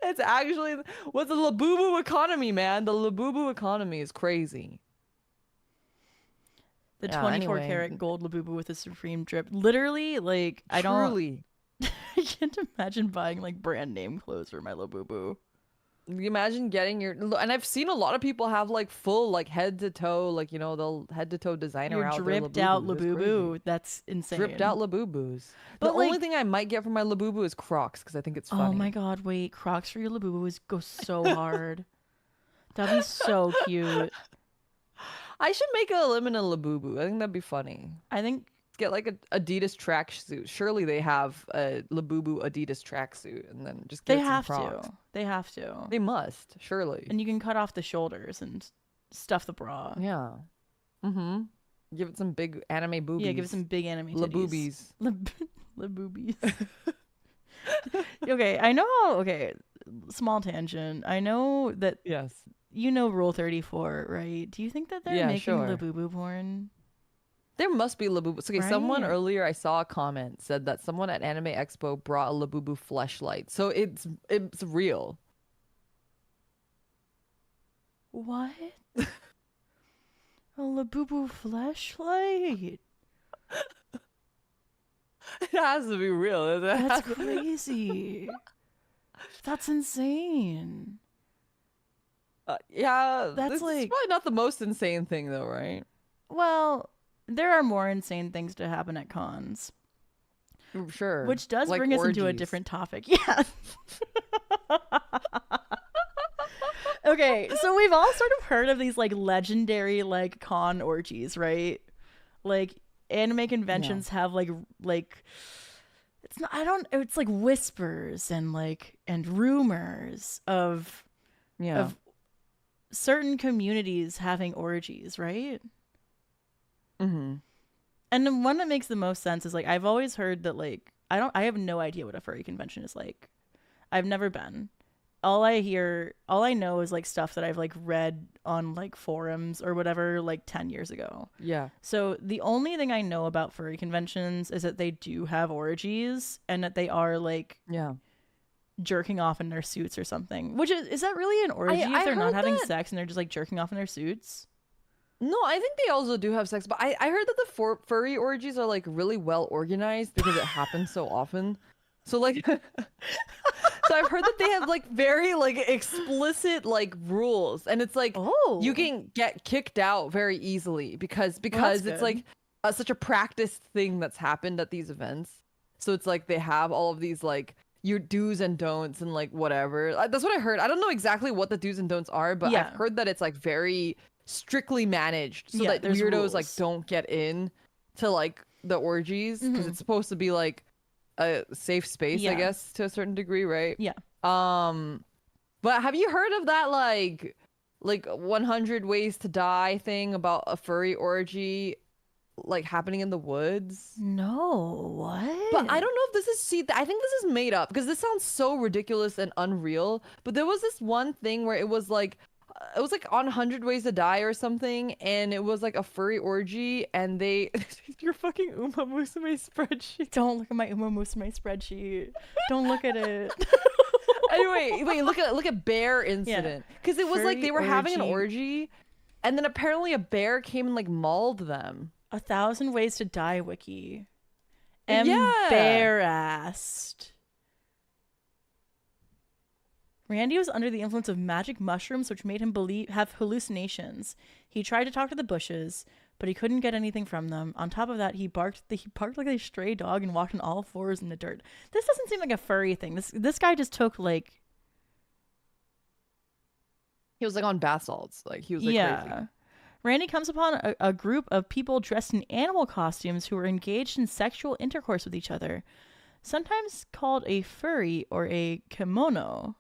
It's actually what's the Labubu economy, man. The Labubu economy is crazy. The Yeah, 24 anyway. karat gold Labubu with a supreme drip. Literally, like, I don't. Truly. I can't imagine buying like brand name clothes for my Labubu. You imagine getting and I've seen a lot of people have like full like head to toe, like, you know, the head to toe designer Your out dripped their out Labubus. It's crazy. Labubu. That's insane. Dripped out Labubus. But, The only like- thing I might get from my Labubu is Crocs because I think it's funny. Oh my god, wait. Crocs for your Labubu would go so hard. That'd be so cute. I should make a Limina Labubu. I think that'd be funny. I think Get like a Adidas tracksuit. Surely they have a Labubu Adidas tracksuit, and then just get they some have Crocs. to. They have to. They must, surely. And you can cut off the shoulders and stuff the bra. Yeah. Mm-hmm. Give it some big anime boobies. Yeah, give it some big anime titties. Laboobies. Laboobies. Okay, I know. Okay, small tangent. I know that Yes. you know Rule 34, right? Do you think that they're Yeah, making sure. Labubu porn? There must be Labubus. Okay, someone Right. earlier I saw a comment said that someone at Anime Expo brought a Labubu fleshlight. So it's real. What? A Labubu flashlight? It has to be real. That's crazy. That's insane. Yeah, That's this is like- probably not the most insane thing though, right? Well, there are more insane things to happen at cons, Sure. which does Like bring us into a orgies. different topic. Yeah. Okay, so we've all sort of heard of these like legendary like con orgies, right? Like anime conventions have like it's not, I don't, it's like whispers and rumors of Yeah. of certain communities having orgies, right? Mm-hmm. And the one that makes the most sense is like I've always heard that like I have no idea what a furry convention is like. I've never been. All I know is like stuff that I've like read on like forums or whatever like 10 years ago. Yeah. So the only thing I know about furry conventions is that they do have orgies and that they are like Yeah. jerking off in their suits or something. Which is that really an orgy I if they're not heard having that- sex and they're just like jerking off in their suits? No, I think they also do have sex, but I heard that the furry orgies are like really well organized because it happens so often. So like, so I've heard that they have like very like explicit like rules, and it's like Oh. you can get kicked out very easily because that's it's good. like such a practiced thing that's happened at these events. So it's like they have all of these like your do's and don'ts and like whatever. That's what I heard. I don't know exactly what the do's and don'ts are, but Yeah. I've heard that it's like very strictly managed so Yeah, that there's weirdos like rules. don't get in to like the orgies because Mhm. it's supposed to be like a safe space, I Yeah. guess, to a certain degree, right? Yeah. But have you heard of that like 100 ways to die thing about a furry orgy like happening in the woods? No, But I what? don't know if this is see. I think this is made up because this sounds so ridiculous and unreal. But there was this one thing where it was like on 100 Ways to Die or something, and it was like a furry orgy, and they your fucking Uma Musume spreadsheet. Don't look at my Uma Musume spreadsheet. Don't look at it. Anyway, wait, look at bear incident because it was like Furry they were having an orgy. orgy, and then apparently a bear came and like mauled them. 1,000 Ways to Die wiki. Yeah. Embarrassed. Randy was under the influence of magic mushrooms, which made him have hallucinations. He tried to talk to the bushes, but he couldn't get anything from them. On top of that, he barked like a stray dog and walked on all fours in the dirt. This doesn't seem like a furry thing. This guy just took like He was like on bath salts, like he was like crazy. Randy comes upon a group of people dressed in animal costumes who are engaged in sexual intercourse with each other, sometimes called a furry or a kimono.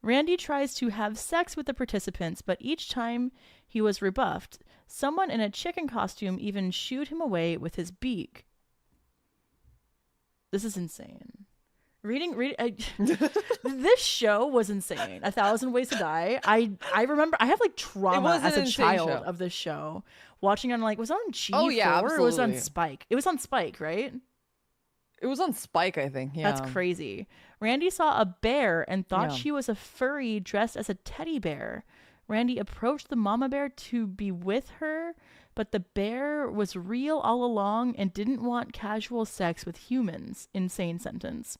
Randy tries to have sex with the participants, but each time he was rebuffed. Someone in a chicken costume even shooed him away with his beak. This is insane. This show was insane. 1,000 Ways to Die. I remember I have like trauma as a child of this show. Watching on like was it on G4 or was it on Spike? It was on Spike, right? It was on Spike, I think. Yeah. That's crazy. Randy saw a bear and thought she was a furry dressed as a teddy bear. Randy approached the mama bear to be with her, but the bear was real all along and didn't want casual sex with humans. Insane sentence.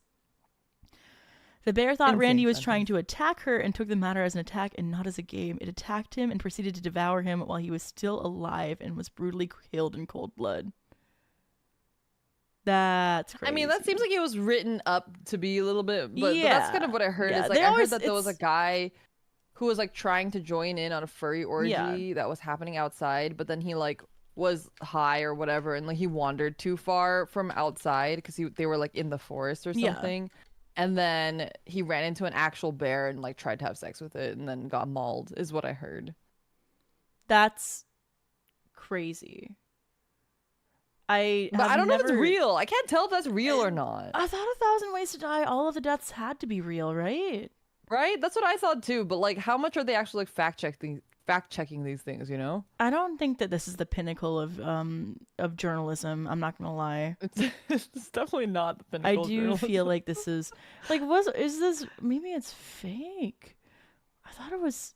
The bear thought Randy was trying to attack her and took the matter as an attack and not as a game. It attacked him and proceeded to devour him while he was still alive and was brutally killed in cold blood. That's crazy. I mean, that seems like it was written up to be a little bit, but that's kind of what I heard. Is like I heard that there was a guy who was like trying to join in on a furry orgy that was happening outside, but then he like was high or whatever, and like he wandered too far from outside because they were like in the forest or something. And then he ran into an actual bear and like tried to have sex with it and then got mauled, is what I heard. That's crazy. But I don't know if it's real. I can't tell if that's real or not. I thought 1,000 Ways to Die, all of the deaths had to be real, right? Right? That's what I thought too. But like, how much are they actually like fact checking these things, you know? I don't think that this is the pinnacle of journalism. I'm not gonna lie. It's definitely not the pinnacle. I do feel like this is like is this maybe it's fake? I thought it was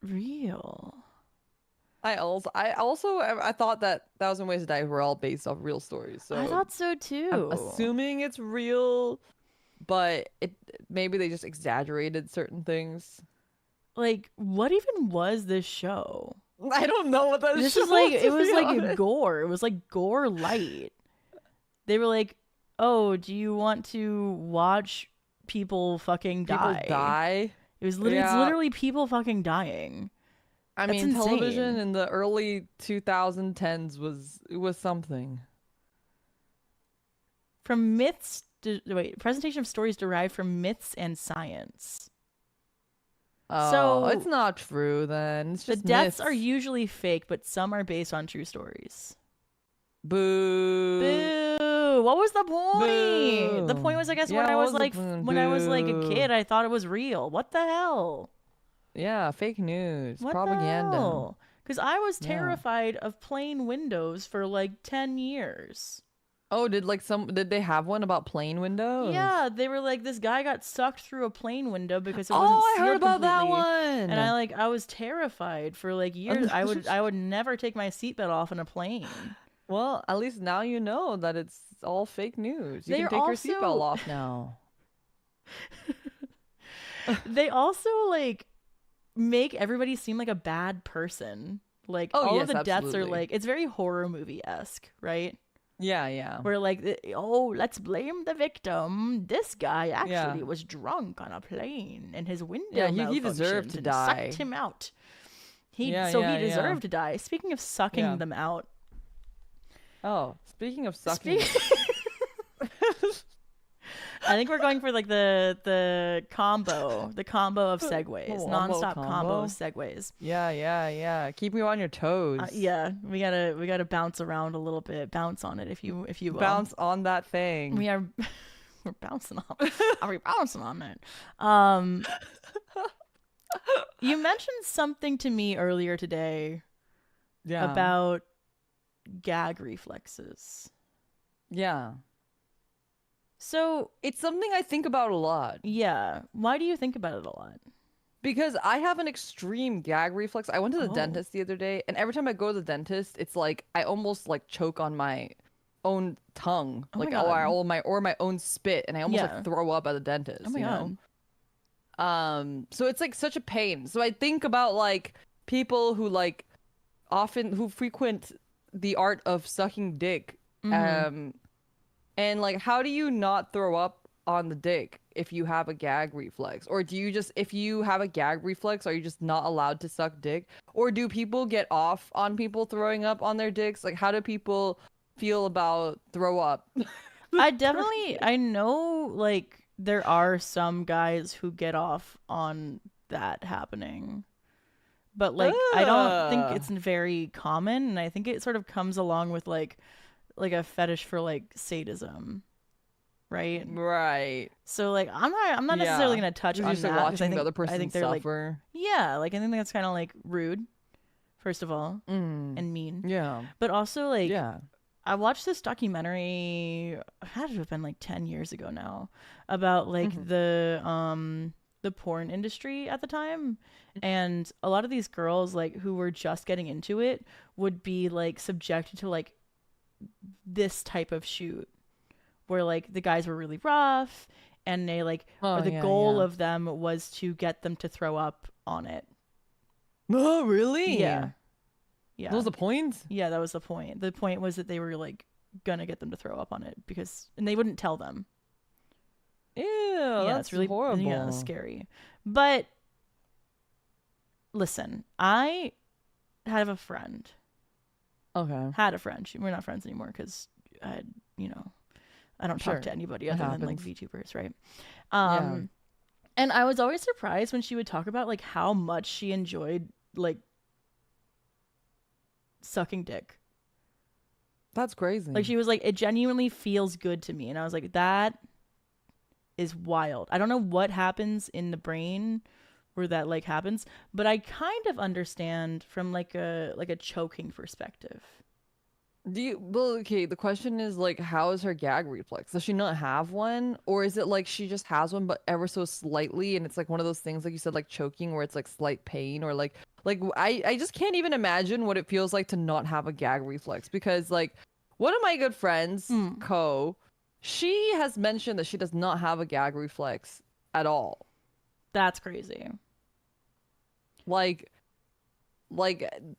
real. I thought that 1,000 Ways to Die were all based off real stories. So I thought so too. I'm assuming it's real, but maybe they just exaggerated certain things. Like, what even was this show? I don't know what that this show is like. was, It was like gore. It was like gore light. They were like, "Oh, do you want to watch people fucking die?" People die. It was literally, it's literally people fucking dying. I That's mean, insane. television in the early 2010s was something. From myths, presentation of stories derived from myths and science. Oh, so it's not true then. It's just the deaths myths. are usually fake, but some are based on true stories. Boo. Boo. What was the point? Boo. The point was, I guess, when I was like a kid, I thought it was real. What the hell? Yeah, fake news, what propaganda. Because I was terrified of plain windows for like 10 years. Oh, did they have one about plane windows? Yeah, they were like, this guy got sucked through a plane window because it wasn't sealed I heard about completely. that one. And I was terrified for like years. I would never take my seatbelt off in a plane. Well, at least now you know that it's all fake news. You can take your seatbelt off now. They also like make everybody seem like a bad person. Like all of the deaths are like, it's very horror movie-esque, right? Yeah. Where like, oh, let's blame the victim. This guy actually Yeah. was drunk on a plane, and his window Yeah, he deserved malfunctioned to and die. sucked him out. He Yeah. deserved to die. Speaking of sucking Yeah. them out, Oh, speaking of sucking. I think we're going for like the combo of segues, Wombo nonstop combo combo? of segues. Yeah. Keep me on your toes. Yeah, we gotta bounce around a little bit, bounce on it if you will. Bounce on that thing. We are we're bouncing on. Are we bouncing on it? You mentioned something to me earlier today Yeah. about gag reflexes. Yeah. So, It's something I think about a lot yeah, why do you think about it a lot? because I have an extreme gag reflex. I went to the Oh. dentist the other day, and every time I go to the dentist, it's like I almost like choke on my own tongue, Oh my like God. or my own spit, and I almost Yeah. like throw up at the dentist. Oh my you God. know? So it's like such a pain. So I think about like people who like who frequent the art of sucking dick. Mhm. And like, how do you not throw up on the dick if you have a gag reflex? Or do you just, if you have a gag reflex, are you just not allowed to suck dick? Or do people get off on people throwing up on their dicks? Like, how do people feel about throw up? I know like there are some guys who get off on that happening. But like I don't think Ugh. it's very common, and I think it sort of comes along with like a fetish for like sadism, right? Right. So like I'm not necessarily Yeah. gonna touch Because you're on just like that because watching the other I person think they're like, suffer. yeah, like I think that's kind of like rude, first of all, Mm. and mean. Yeah. But also like Yeah. I watched this documentary, it had to have been like 10 years ago now, about like Mhm. the porn industry at the time. And a lot of these girls like who were just getting into it would be like subjected to like this type of shoot where like the guys were really rough and they like Oh, or the yeah, goal yeah. of them was to get them to throw up on it. Oh, really? Yeah. That Yeah. was the point? Yeah, that was the point. The point was that they were like gonna get them to throw up on it because and they wouldn't tell them. Ew, Yeah, that's it's really horrible. scary. But listen, I have a friend. Okay. Had a friend. We're not friends anymore because I, you know, I don't Sure. talk to anybody It other than like happens. VTubers, right? Yeah. And I was always surprised when she would talk about like how much she enjoyed like sucking dick. That's crazy. Like she was like, it genuinely feels good to me, and I was like, that is wild. I don't know what happens in the brain where that like happens, but I kind of understand from like a choking perspective. Well, okay, the question is like, how is her gag reflex? Does she not have one? Or is it like she just has one but ever so slightly and it's like one of those things like you said, like choking where it's like slight pain or I just can't even imagine what it feels like to not have a gag reflex because like one of my good friends, Ko, she has mentioned that she does not have a gag reflex at all. That's crazy. Like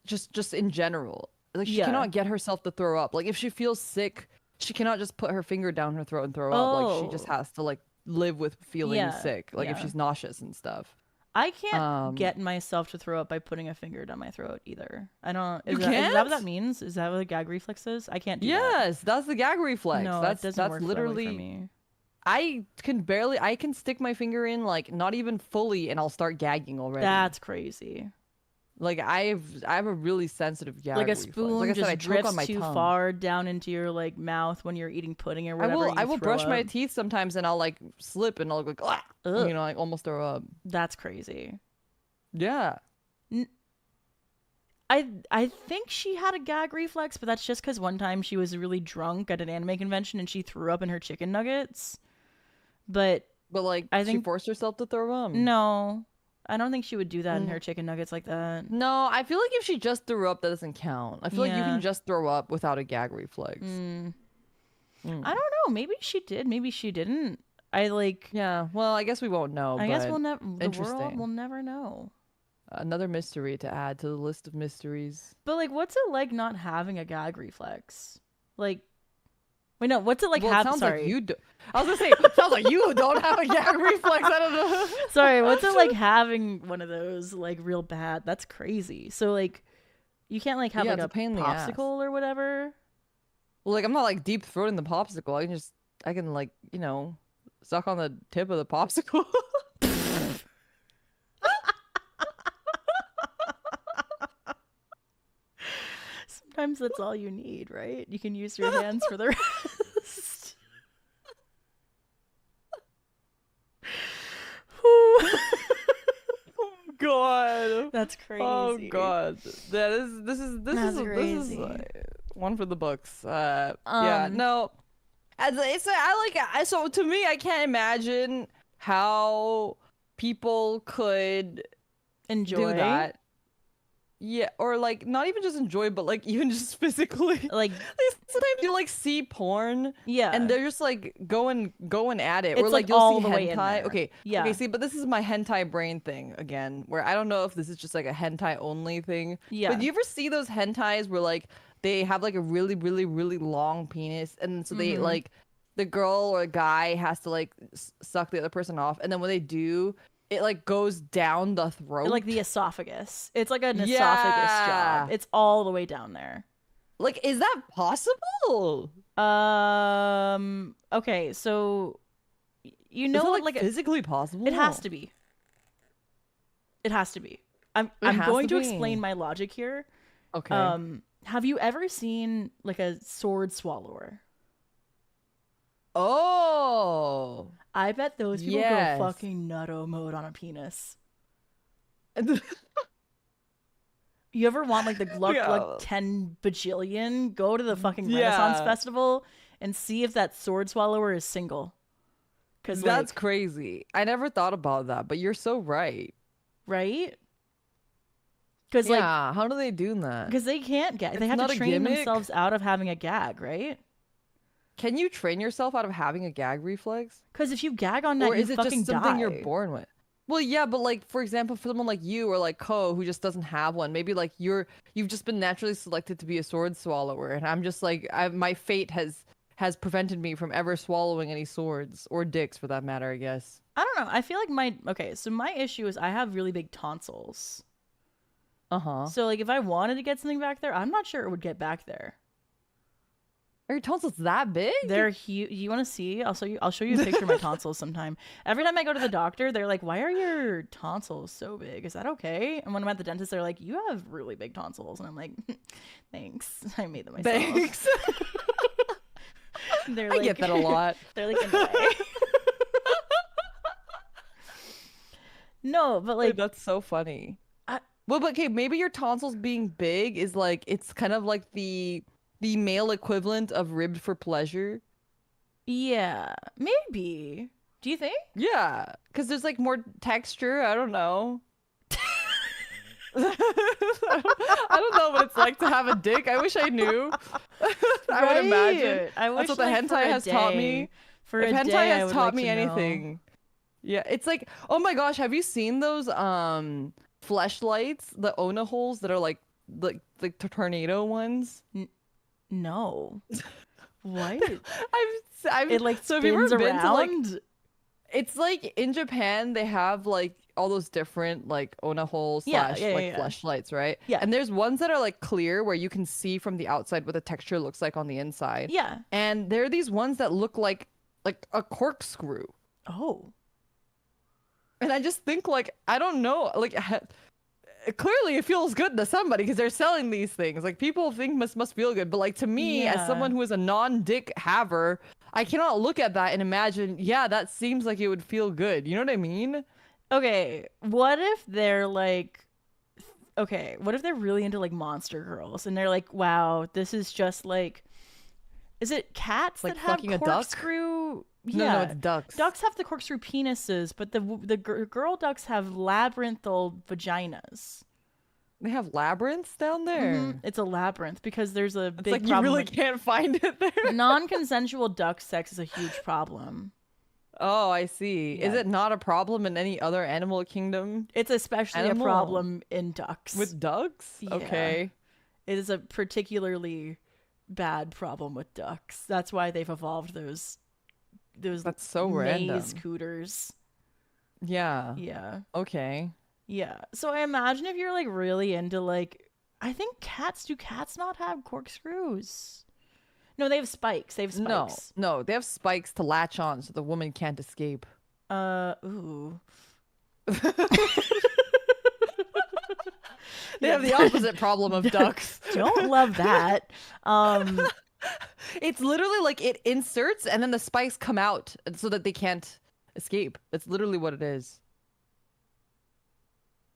just in general. Like she Yeah. cannot get herself to throw up. Like if she feels sick, she cannot just put her finger down her throat and throw up. Like she just Oh. has to like live with feeling Yeah. sick. Like if Yeah. she's nauseous and stuff. I can't Um get myself to throw up by putting a finger down my throat either. I don't. You Is that what that can't? means? Is that what a gag reflex is? I can't do that. Yes, that's the gag reflex. No, That's it doesn't work that way for literally me. I can stick my finger in like not even fully and I'll start gagging already. That's crazy. Like I have a really sensitive gag Like a reflex. spoon Like I said, just I choke drifts on my too tongue. far down into your like mouth when you're eating pudding or whatever. I you will throw brush my up. teeth sometimes and I'll like slip and I'll go like, "Ah," Ugh. you know, like almost throw up. That's crazy. Yeah. I think she had a gag reflex, but that's just because one time she was really drunk at an anime convention and she threw up in her chicken nuggets. But But like I she think forced herself to throw up. no, I don't think she would do that in her Mm. chicken nuggets like that. No, I feel like if she just threw up, that doesn't count. I feel like you Yeah. can just throw up without a gag reflex. I don't know. Maybe she did. Maybe she didn't. I like. Yeah, well, I guess we won't know. I guess but we'll never. The world interesting. will never know. Another mystery to add to the list of mysteries. But like, what's it like not having a gag reflex? Like, Wait, no, what's it like Well, it sounds sorry. like you do. I was gonna say, it sounds like you don't have a gag reflex. I don't know. Sorry, what's it like having one of those like real bad? That's crazy. So like you can't like have Yeah, like it's a a pain in the ass. popsicle or whatever? Well, like I'm not like deep throating the popsicle. I can like, suck on the tip of the popsicle. Sometimes that's all you need, right? You can use your hands for the rest. God. That's crazy. Oh God. This is one for the books. Yeah, no. So to me, I can't imagine how people could Enjoy do that. Yeah, or like not even just enjoy, but like even just physically. like Sometimes you like see porn, yeah, and they're just like going at it, it's or like you'll all see the way in hentai. there. Okay, Yeah. okay. See, but this is my hentai brain thing again, where I don't know if this is just like a hentai only thing. Yeah. But do you ever see those hentais where like they have like a really, really, really long penis, and so they like the girl or guy has to like suck the other person off, and then when they do, it like goes down the throat, like the esophagus. It's like an esophagus Yeah. job. It's all the way down there. Like, is that possible? Okay, so you Is know that, what like physically possible? it has to be. It has to be. I'm has going to to be. explain my logic here. Okay. Have you ever seen like a sword swallower? Oh. I bet those people Yes. go fucking nutto mode on a penis. You ever want like the Gluck Yeah. Gluck 10 bajillion? Go to the fucking Renaissance Yeah. Festival and see if that sword swallower is single. Cause That's like, crazy. I never thought about that, but you're so right. right? Because like, Yeah, how do they do that? because they can't gag. They It's have not to a train gimmick? themselves out of having a gag, right? Can you train yourself out of having a gag reflex? Because if you gag on that, Or you is it fucking just something die. you're born with? Well, yeah, but like for example, for someone like you or like Ko who just doesn't have one, maybe like you've just been naturally selected to be a sword swallower, and I'm just like my fate has prevented me from ever swallowing any swords or dicks for that matter, I guess. I don't know. I feel like so my issue is I have really big tonsils. Uh-huh. So like if I wanted to get something back there, I'm not sure it would get back there. Are your tonsils that big? They're huge. You want to see? I'll show you a picture of my tonsils sometime. Every time I go to the doctor, they're like, "Why are your tonsils so big? Is that okay?" And when I'm at the dentist, they're like, "You have really big tonsils," and I'm like, "Thanks, I made them myself." Thanks. They're I like, get that a lot. They're like in the way. No, but like That's so funny. I- Well, but okay, maybe your tonsils being big is like it's kind of like the male equivalent of ribbed for pleasure. yeah, maybe. Do you think? Yeah, because there's like more texture. I don't know. I don't know what it's like to have a dick. I wish I knew. I would imagine. I wish That's what the like, for hentai a has taught day- me. For If a hentai day, I has would taught like me to know. anything, yeah, it's like, oh my gosh, have you seen those fleshlights, the Ona holes that are like the tornado ones? No. What? I've It like so have you ever spins been to like around. it's like in Japan they have like all those different like Ona holes Yeah, slash yeah, like yeah. fleshlights, right? Yeah. And there's ones that are like clear where you can see from the outside what the texture looks like on the inside. Yeah. And there are these ones that look like a corkscrew. Oh. And I just think like I don't know, like clearly it feels good to somebody because they're selling these things. Like people think must feel good, but like to me as Yeah. someone who is a non-dick haver, I cannot look at that and imagine, yeah, that seems like it would feel good. You know what I mean? Okay. What if they're like, okay, what if they're really into like monster girls and they're like, wow, this is just like, is it cats Like that have fucking a duck? corkscrew? No, it's ducks. Ducks have the corkscrew penises, but the girl ducks have labyrinthal vaginas. They have labyrinths down there. Mhm. It's a labyrinth because there's a It's big like you problem. really can't find it there. Non-consensual duck sex is a huge problem. Oh, I see. Is Yeah. it not a problem in any other animal kingdom It's especially Animal. a problem in ducks. with ducks? Yeah. Okay. It is a particularly bad problem with ducks. That's why they've evolved those That's so maze random. cooters. Yeah. Yeah. Okay. Yeah. So I imagine if you're like really into like, I think cats, do cats not have corkscrews? No, they have spikes. They have No, spikes. no, they have spikes to latch on so the woman can't escape. Ooh. They Yeah. have the opposite problem of ducks. Don't love that. Um, It's literally like it inserts and then the spikes come out so that they can't escape. That's literally what it is.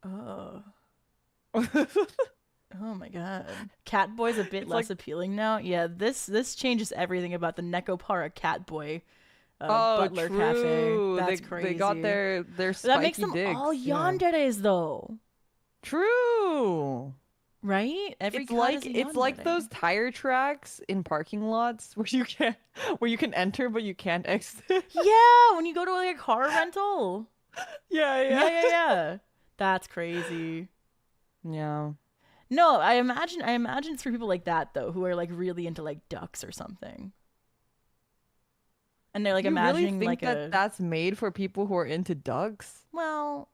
oh. Oh my god. Catboy's a bit It's less like, appealing now. Yeah, this changes everything about the Nekopara Catboy oh, Butler Cafe. true. That's They got crazy. their But that makes spiky them all dicks. Yeah. yanderes though. True. Right? Every cat is a It's like yandere. those tire tracks in parking lots where you can enter but you can't exit. Yeah, when you go to like a car rental. Yeah, Yeah, yeah. yeah, yeah. That's crazy. Yeah. No, I imagine it's for people like that though, who are like really into like ducks or something. And they're like You really imagining think like that a that's made for people who are into ducks? well,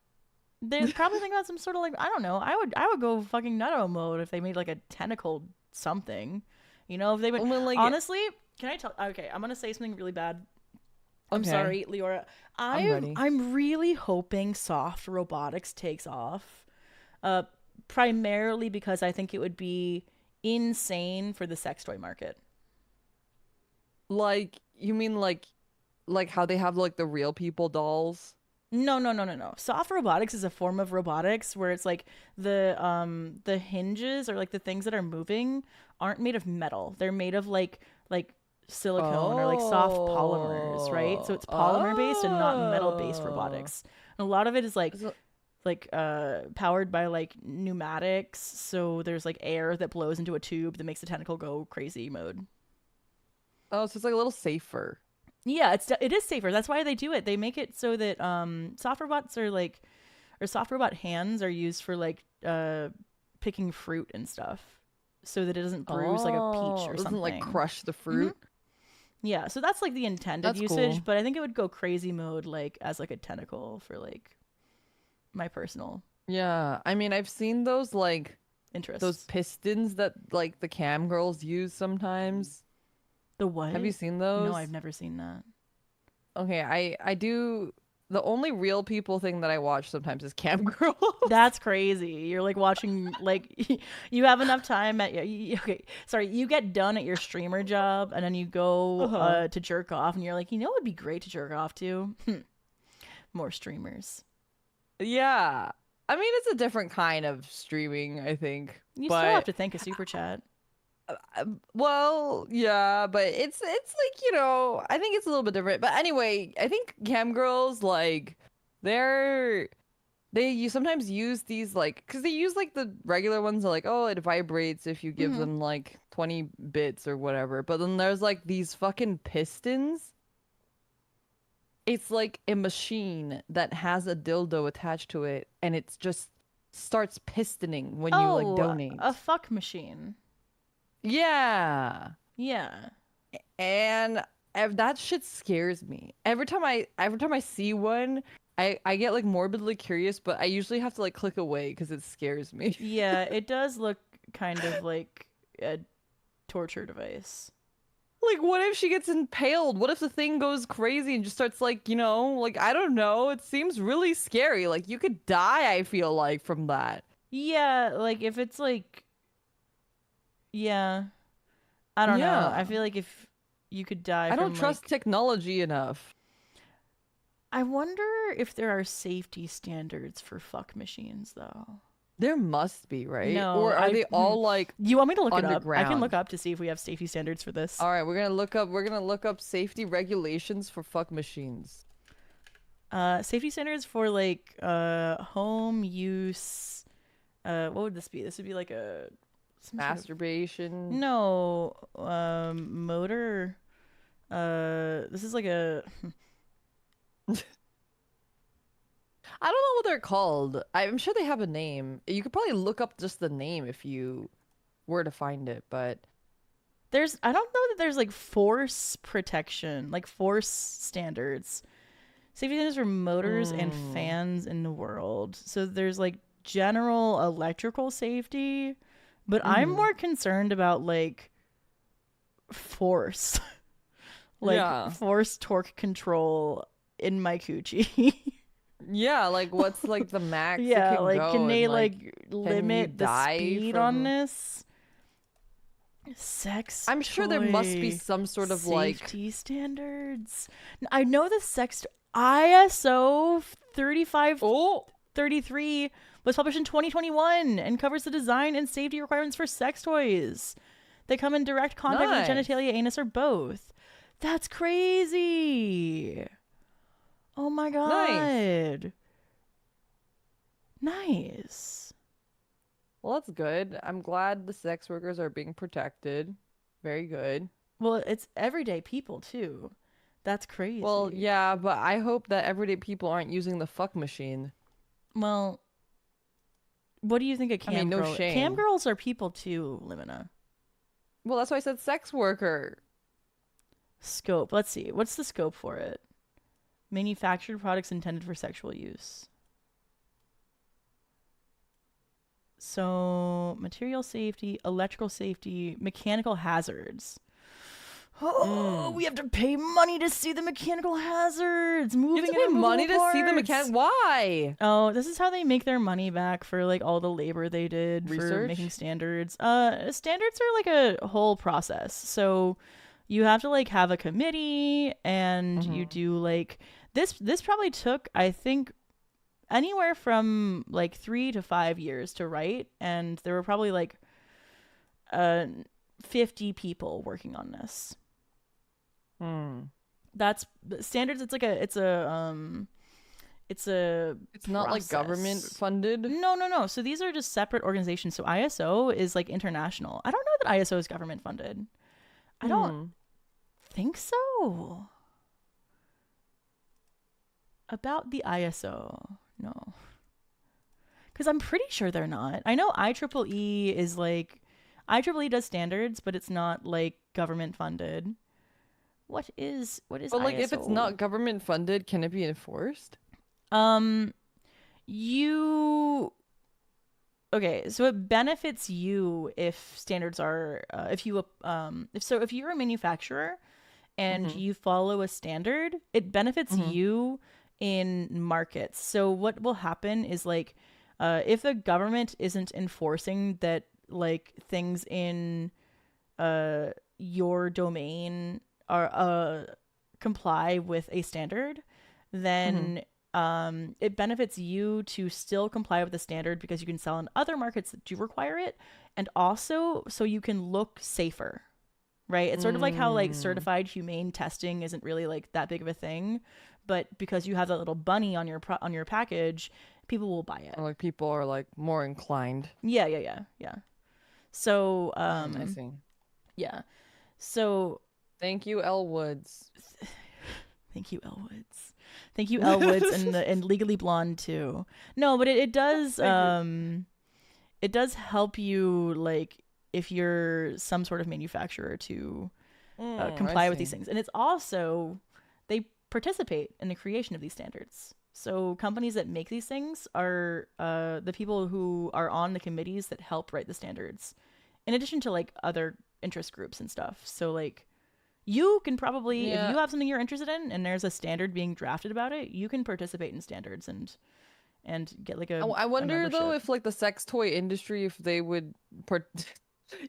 they're probably thinking about some sort of like I don't know. I would go fucking nutto mode if they made like a tentacle something. You know, if they would I mean, like, honestly, can I tell okay, I'm gonna say something really bad. I'm okay, sorry, Leora. I'm ready. I'm really hoping soft robotics takes off. Uh primarily because I think it would be insane for the sex toy market. Like, you mean like how they have like the real people dolls? No, no, no, no, no. Soft robotics is a form of robotics where it's like the hinges or like the things that are moving aren't made of metal. They're made of like silicone or like soft polymers, right? So Oh, it's polymer based and not metal based oh. robotics. And a lot of it is So, powered by like pneumatics, so there's like air that blows into a tube that makes the tentacle go crazy mode. oh, so it's like a little safer. Yeah, it is safer. That's why they do it. They make it so that soft robots are like or soft robot hands are used for like picking fruit and stuff so that it doesn't bruise like a peach Oh, or it doesn't like something. crush the Hmm. fruit. Yeah, so that's like the intended That's usage, cool. but I think it would go crazy mode like as like a tentacle for like my personal Yeah, I mean, I've seen those interests. pistons that like the cam girls use sometimes. The what? Have you seen No, those? I've never seen that. Okay, I do. The only real people thing that I watch sometimes is cam girls. That's crazy. You're like watching like you have enough time at okay. Sorry, you get done at your streamer job and then you go Uh-huh. to jerk off and you're like, you know, it would be great to jerk off to more streamers. Yeah. I mean, it's a different kind of streaming, I think. You still have But to thank a super chat. well, yeah, but it's like, you know, I think it's a little bit different. But anyway, I think cam girls like they're they you sometimes use these like because they use like the regular ones are like, oh, it vibrates if you give Hmm. them like 20 bits or whatever. But then there's like these fucking pistons. It's like a machine that has a dildo attached to it and it's just starts pistoning when you like Oh, a donate. fuck machine. Yeah. Yeah. And that shit scares me. Every time I see one, I get like morbidly curious, but I usually have to like click away because it scares me. Yeah, it does look kind of like a torture device. Like, what if she gets impaled? What if the thing goes crazy and just starts like, you know, like I don't know. It seems really scary. Like you could die, I feel like, from that. Yeah, like if it's like yeah, I don't know. I Yeah. feel like if you could die I don't from trust like technology enough. I wonder if there are safety standards for fuck machines though. There must be, right? No, Or are they all like you want me to look it up? I can look underground? up to see if we have safety standards for this. All right, we're gonna look up safety regulations for fuck machines. Safety standards for like home use. What would this be? This would be like a some sort of Masturbation. no motor. This is like a I don't know what they're called. I'm sure they have a name. You could probably look up just the name if you were to find it, but I don't know that there's like force protection, like force standards. Safety standards for motors and fans in the world. So there's like general electrical safety, but I'm more concerned about like force. Like force torque control in my coochie. Yeah, like what's like the max it Yeah, can like go can they and, like, like can you limit the die speed from... on this? Sex I'm sure there must be toy some sort of like... safety standards. I know the ISO 3533 was published in 2021 and covers the design and safety requirements for sex toys. They come in direct contact with the genitalia, anus, or both. That's crazy. Oh my god. Nice. Well, that's good. I'm glad the sex workers are being protected. Very good. Well, it's everyday people too. That's crazy. Well, yeah, but I hope that everyday people aren't using the fuck machine. Well, what do you think a cam girl? No shame. Cam girls are people too, Limina. Well, that's why I said sex worker. Scope. Let's see. What's the scope for it? Manufactured products intended for sexual use. So, material safety, electrical safety, mechanical hazards. Oh, we have to pay money to see the mechanical hazards. Moving you have to pay money to see the mechanic. Why? Oh, this is how they make their money back for like all the labor they did for making standards. Standards are like a whole process. So you have to like have a committee, and you do like this. This probably took, I think, anywhere from like 3 to 5 years to write, and there were probably like 50 people working on this. That's standards. It's not like government funded. No. So these are just separate organizations. So ISO is like international. I don't know that ISO is government funded. I don't think so. About the ISO, no. Because I'm pretty sure they're not. I know IEEE is like, IEEE does standards, but it's not like government funded. What is but ISO? Like, if it's not government funded, can it be enforced? Okay, so it benefits you if standards are if you're a manufacturer and you follow a standard, it benefits you in markets. So what will happen is like if the government isn't enforcing that, like things in your domain are comply with a standard, then it benefits you to still comply with the standard because you can sell in other markets that do require it, and also so you can look safer, right? It's sort of like how like certified humane testing isn't really like that big of a thing, but because you have that little bunny on your package, people will buy it. Or like people are like more inclined. Yeah. So I see. Yeah. So thank you, Elle Woods. Thank you, Elle Woods. Thank you, Elle Woods, and Legally Blonde too. No, but it does help you, like if you're some sort of manufacturer, to comply with these things. And it's also, they participate in the creation of these standards. So companies that make these things are the people who are on the committees that help write the standards, in addition to like other interest groups and stuff. So like you can probably, if you have something you're interested in and there's a standard being drafted about it, you can participate in standards and get like I wonder though if like the sex toy industry, if they would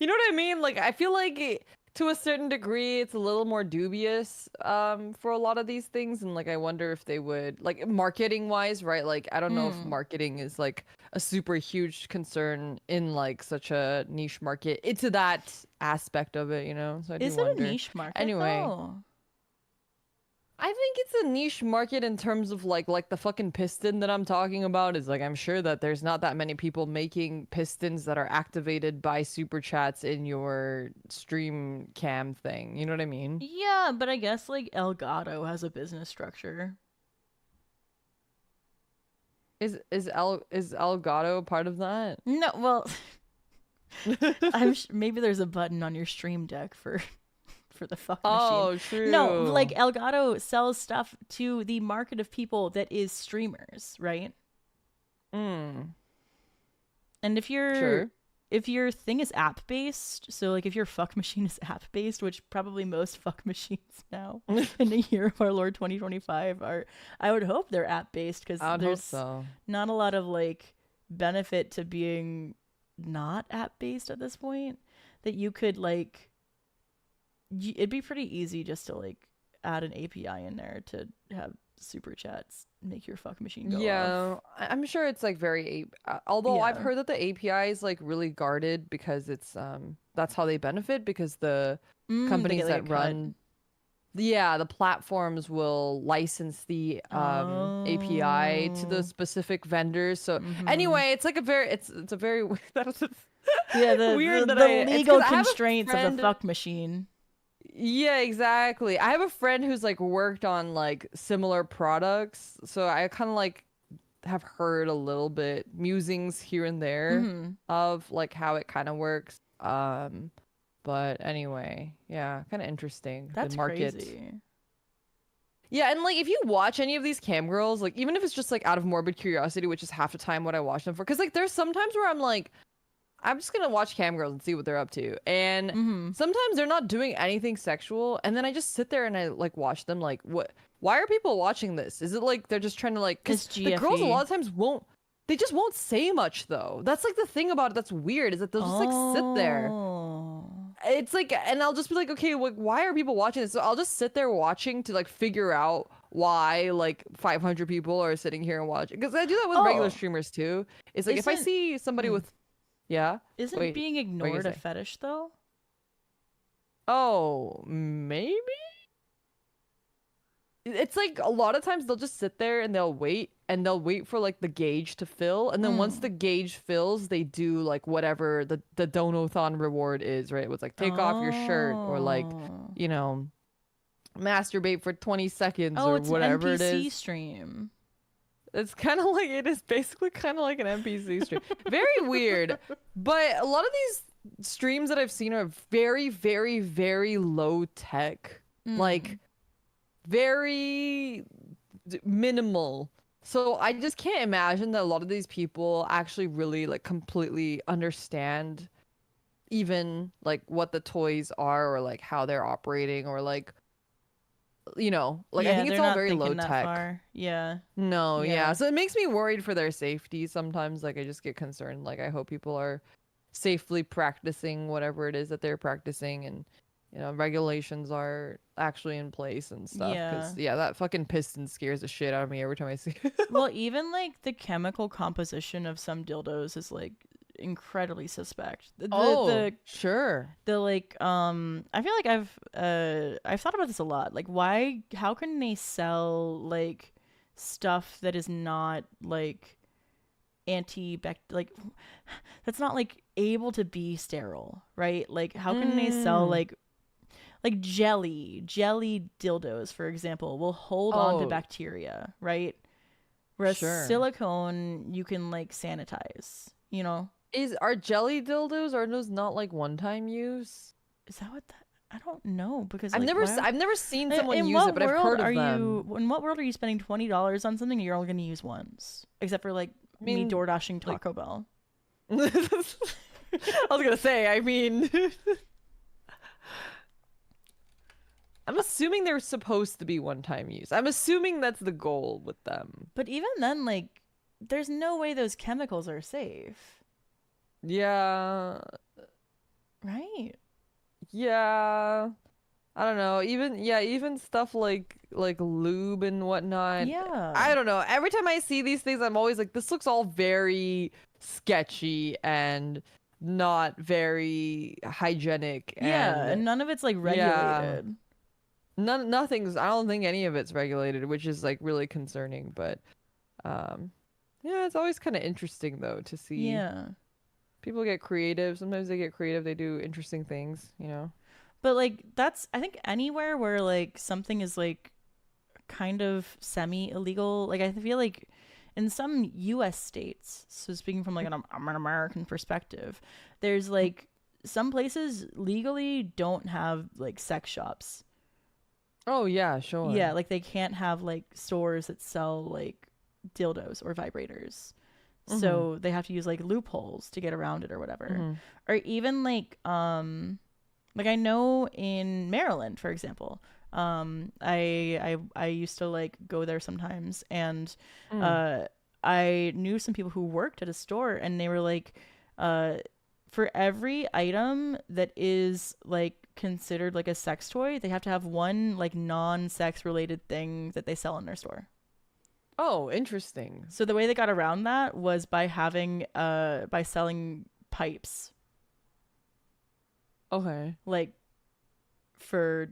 you know what I mean? Like I feel like to a certain degree it's a little more dubious for a lot of these things, and like I wonder if they would, like marketing wise, right? Like I don't know if marketing is like a super huge concern in like such a niche market into that aspect of it, you know? So I do wonder. Is it a niche market anyway though? I think it's a niche market in terms of like the fucking piston that I'm talking about is like, I'm sure that there's not that many people making pistons that are activated by super chats in your stream cam thing. You know what I mean? Yeah, but I guess like Elgato has a business structure. Is Elgato part of that? No, well, Maybe there's a button on your stream deck for the fuck machine. Oh, true. No, like Elgato sells stuff to the market of people that is streamers, right? Mm, And sure. if your thing is app based, so like if your fuck machine is app based, which probably most fuck machines now in the year of our Lord 2025 are, I would hope they're app based because I would hope there's so. not a lot of like benefit to being not app based at this point. That you could like, it'd be pretty easy just to like add an API in there to have super chats make your fuck machine go Yeah, off. I'm sure it's like although I've Yeah. heard that the API is like really guarded because it's that's how they benefit because the They companies get like a that cut. run yeah, the platforms will license the API to the Oh. specific vendors. So Mm-hmm. anyway, it's like a very it's a very that's Yeah, weird that the it's because legal I have a constraints of the friend. fuck machine. Yeah, exactly. I have a friend who's like worked on like similar products, so I kind of like have heard a little bit musings here and there Mm-hmm. of like how it kind of works. But anyway, yeah, kind of interesting. The That's market. crazy. Yeah, and like if you watch any of these cam girls, like even if it's just like out of morbid curiosity, which is half the time what I watch them for, because like there's sometimes where I'm like, I'm just gonna watch cam girls and see what they're up to. And Mm-hmm. sometimes they're not doing anything sexual, and then I just sit there and I like watch them like what why are people watching this? Is it like they're just trying to like because It's the girls a lot GFE. of times won't they just won't say much though. That's like the thing about it that's weird is that they'll just like sit there. Oh. It's like and I'll just be like, okay, like why are people watching this? So I'll just sit there watching to like figure out why like 500 people are sitting here and watching because I do that with regular Oh. streamers too. It's like if I Isn't see somebody hmm. with yeah. Isn't Wait, being what are you ignored a gonna say? fetish though? Oh, maybe? It's like a lot of times they'll just sit there and they'll wait for like the gauge to fill and then once Mm. the gauge fills they do like whatever the donathon reward is, right? It was like take off your shirt or like, Oh. you know, masturbate for 20 seconds Oh, or it's an whatever it NPC is. stream. It's kind of like it is basically kind of like an NPC stream. Very weird. But a lot of these streams that I've seen are very, very, very low tech. Mm. Like very minimal. So I just can't imagine that a lot of these people actually really like completely understand even like what the toys are or like how they're operating or like you know, like I Yeah, think it's they're all not very low thinking that tech. far. Yeah. No, yeah. Yeah. So it makes me worried for their safety sometimes. Like I just get concerned. Like I hope people are safely practicing whatever it is that they're practicing and you know, regulations are actually in place and stuff. Cause Yeah. yeah, that fucking piston scares the shit out of me every time I see it. Well, even like the chemical composition of some dildos is like incredibly suspect. Oh, sure. The like I feel like I've thought about this a lot. Like why how can they sell like stuff that is not like like that's not like able to be sterile, right? Like how can they sell Mm. like jelly dildos for example will hold on to Oh, bacteria, right? Whereas sure. silicone you can like sanitize, you know? Are jelly dildos are those not like one-time use? Is that what that I don't know because I've like never why I've never seen someone in use it, what but I've world heard are of them. you in what world are you spending $20 on something you're only going to use once except for like I me mean, door dashing like Taco Bell. I was gonna say, I mean, I'm assuming they're supposed to be one-time use. I'm assuming that's the goal with them. But even then like there's no way those chemicals are safe, Yeah, right? yeah. I don't know. Even yeah, even stuff like lube and whatnot. Yeah. I don't know. Every time I see these things, I'm always like, this looks all very sketchy and not very hygienic. Yeah, And and none of it's like yeah, regulated. nothing's. I don't think any of it's regulated, which is like really concerning. But um, yeah, it's always kind of interesting though to see Yeah. people get creative. Sometimes they get creative. They do interesting things. You know. But like that's I think anywhere where like something is like kind of semi illegal, like I feel like in some US states, so speaking from like an American perspective, there's like some places legally don't have like sex shops. Oh yeah, sure. Yeah, like they can't have like stores that sell like dildos or vibrators. So they have to use like loopholes to get around it or whatever. Or even like I know in Maryland, for example, I used to like go there sometimes, and I knew some people who worked at a store, and they were like, for every item that is like considered like a sex toy, they have to have one like non-sex related thing that they sell in their store. Oh, interesting. So the way they got around that was by having by selling pipes. Okay. Like for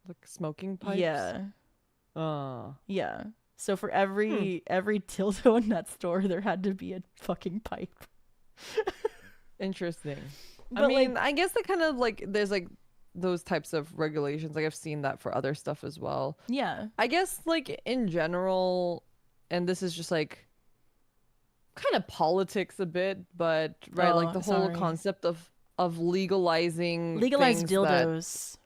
Like smoking pipes? yeah. Uh. Yeah. So for every dildo in that store there had to be a fucking pipe. Interesting. But I mean, like, I guess that kind of like there's like those types of regulations. Like I've seen that for other stuff as well. yeah. I guess like in general, and this is just like kind of politics a bit, but right, like the whole concept of legalizing legalize things dildos.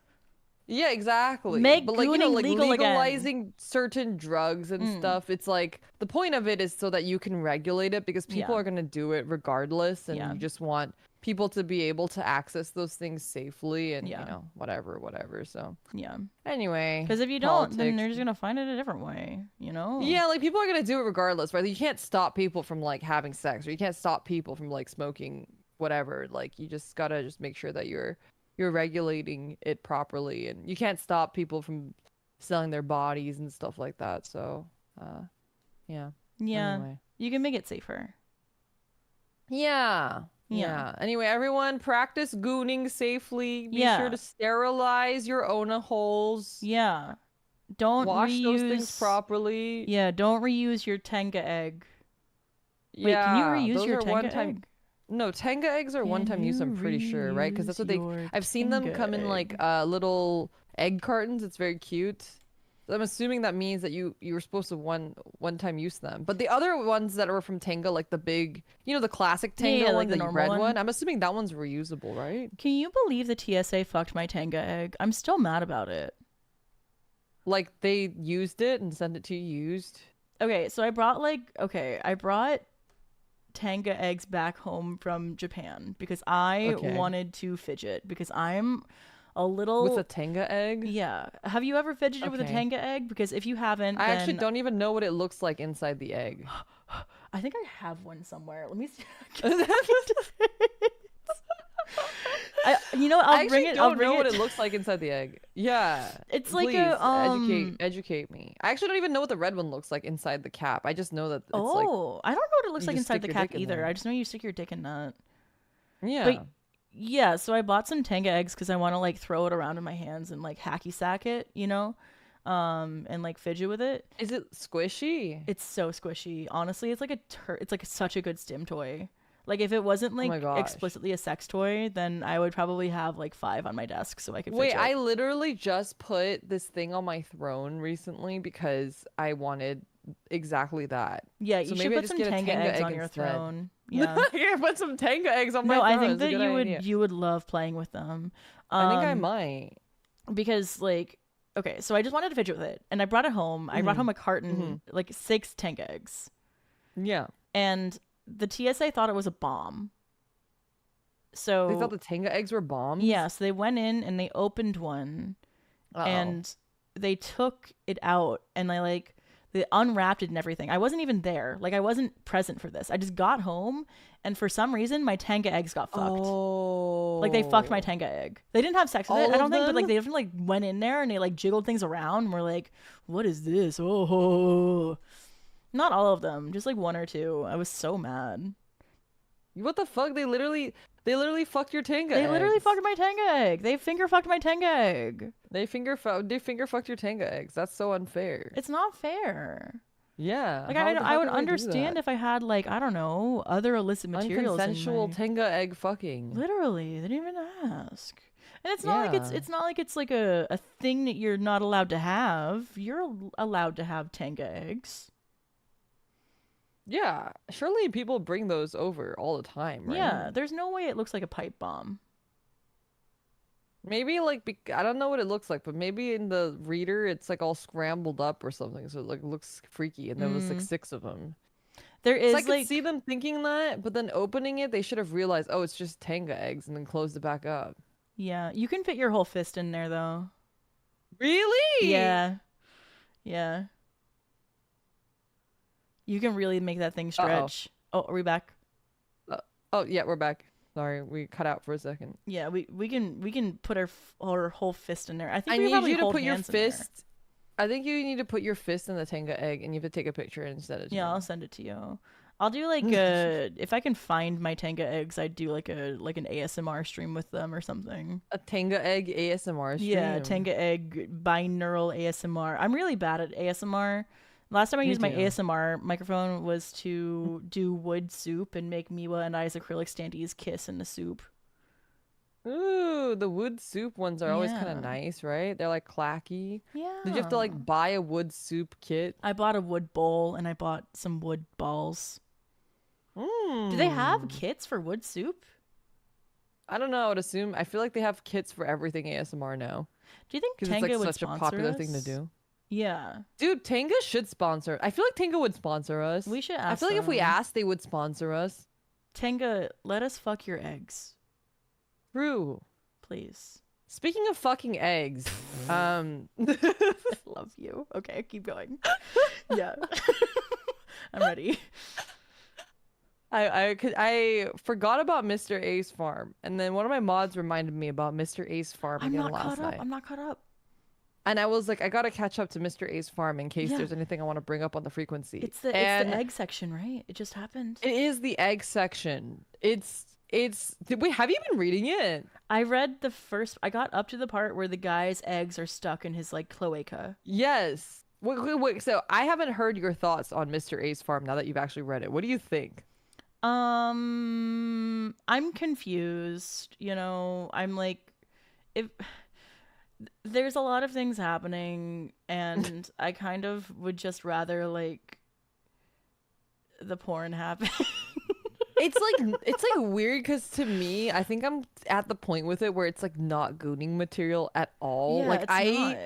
Yeah, exactly. Make but like, gooning like legal legalizing certain drugs and stuff, it's like the point of it is so that you can regulate it because people are going to do it regardless, and you just want people to be able to access those things safely and you know, whatever. So yeah. Anyway, because if you don't, then they're just going to find it a different way, you know? Yeah, like people are going to do it regardless, right? You can't stop people from like having sex, or you can't stop people from like smoking whatever. Like you just got to just make sure that you're regulating it properly, and you can't stop people from selling their bodies and stuff like that. So yeah anyway. You can make it safer. Yeah Anyway, everyone, practice gooning safely. Be sure to sterilize your Ona holes. Don't wash reuse those things properly. Don't reuse your Tenga egg. Wait, Yeah, can you reuse those your are Tenga one-time egg? No, Tenga eggs are one-time use, I'm pretty sure, right? Because that's what I've seen them come in like little egg cartons. It's very cute. I'm assuming that means that you were supposed to one-time use them. But the other ones that are from Tenga, like the big, you know, the classic Tenga one, like the red one, I'm assuming that one's reusable, right? Can you believe the TSA fucked my Tenga egg? I'm still mad about it. Like they used it and sent it to you used? Okay, so I brought Tenga eggs back home from Japan because I wanted to fidget, because I'm a little with a Tenga egg. Yeah, have you ever fidgeted with a Tenga egg? Because if you haven't, I actually don't even know what it looks like inside the egg. I think I have one somewhere. Let me see. I'll bring it. I don't know what it looks like inside the egg. Yeah, it's please, like educate me. I actually don't even know what the red one looks like inside the cap. I just know that it's I don't know what it looks like inside the cap either. I just know you stick your dick in that. Yeah. But yeah, so I bought some Tenga eggs because I want to like throw it around in my hands and like hacky sack it, you know, and like fidget with it. Is it squishy? It's so squishy. Honestly, it's like it's like such a good stim toy. Like if it wasn't like explicitly a sex toy, then I would probably have like 5 on my desk so I could fidget. Wait, I literally just put this thing on my throne recently because I wanted exactly that. Yeah, you should put some Tenga eggs on your throne. Yeah, put some Tenga eggs on my throne. No, I think that you would love playing with them. I think I might. Because like, okay, so I just wanted to fidget with it, and I brought it home. I brought home a carton, like 6 Tenga eggs. Yeah. And the TSA thought it was a bomb. So they thought the Tenga eggs were bombs? Yeah, so they went in and they opened one. And they took it out and they unwrapped it and everything. I wasn't even there. Like I wasn't present for this. I just got home and for some reason my Tenga eggs got fucked. Like they fucked my Tenga egg. They didn't have sex with it, I don't think, but like they definitely like went in there and they like jiggled things around and were like, what is this? Oh. Not all of them, just like 1 or 2. I was so mad. What the fuck? They literally fucked your Tenga eggs. They literally fucked my Tenga egg. They finger fucked my Tenga egg. They finger fucked your Tenga eggs. That's so unfair. It's not fair. Yeah. Like I would understand if I had like, I don't know, other illicit materials. Unconsensual Tenga egg fucking. Literally, they didn't even ask. And it's not like it's like a thing that you're not allowed to have. You're allowed to have Tenga eggs. Yeah, surely people bring those over all the time, right? Yeah, there's no way it looks like a pipe bomb. Maybe like I don't know what it looks like, but maybe in the reader it's like all scrambled up or something, so it like looks freaky. And there was like Mm. 6 of them. There So I is could see like, them thinking that, but then opening it, they should have realized, oh, it's just Tenga eggs, and then closed it back up. yeah, you can fit your whole fist in there though. Really? Yeah, yeah. You can really make that thing Uh-oh. stretch. Oh, are we back? Oh, yeah, we're back. Sorry, we cut out for a second. Yeah, we can put our whole fist in there. I think I we could need probably you to hold put your hands in there. fist. I think you need to put your fist in the Tenga egg, and you have to take a picture and send it to Yeah, me. I'll send it to you. I'll do like if I can find my Tenga eggs, I'd do like an ASMR stream with them or something. A Tenga egg ASMR Yeah, stream. Tenga egg binaural ASMR. I'm really bad at ASMR. Last time I Me used my too. ASMR microphone was to do wood soup and make Miwa and I's acrylic standees kiss in the soup. Ooh, the wood soup ones are always kind of Yeah. nice, right? They're like clacky. Did you have to Yeah. like buy a wood soup kit? I bought a wood bowl and I bought some wood balls. Do they have Hmm. kits for wood soup? I don't know. I would assume. I feel like they have kits for everything ASMR now Do you think because it's like Tenga would such a sponsor popular thing to us? do. Yeah. Dude, Tenga should sponsor. I feel like Tenga would sponsor us. We should I ask feel like if we them. asked, they would sponsor us. Tenga, let us fuck your eggs, True. please. Speaking of fucking eggs, I love you. Okay, keep going. Yeah. I'm ready. I forgot about Mr. A's farm, and then one of my mods reminded me about Mr. A's farm I'm again not last caught up. night. I'm not caught up. And I was like, I gotta catch up to Mr. A's farm in case Yeah. there's anything I want to bring up on the frequency. It's the egg section, right? It just happened. It is the egg section. Wait, have you been reading it? I read the first. I got up to the part where the guy's eggs are stuck in his like cloaca. Yes. Wait. So I haven't heard your thoughts on Mr. A's farm now that you've actually read it. What do you think? I'm confused. You know, I'm like, if there's a lot of things happening, and I kind of would just rather like the porn happen. It's like weird because to me, I think I'm at the point with it where it's like not gooning material at all. Yeah, Like it's I not.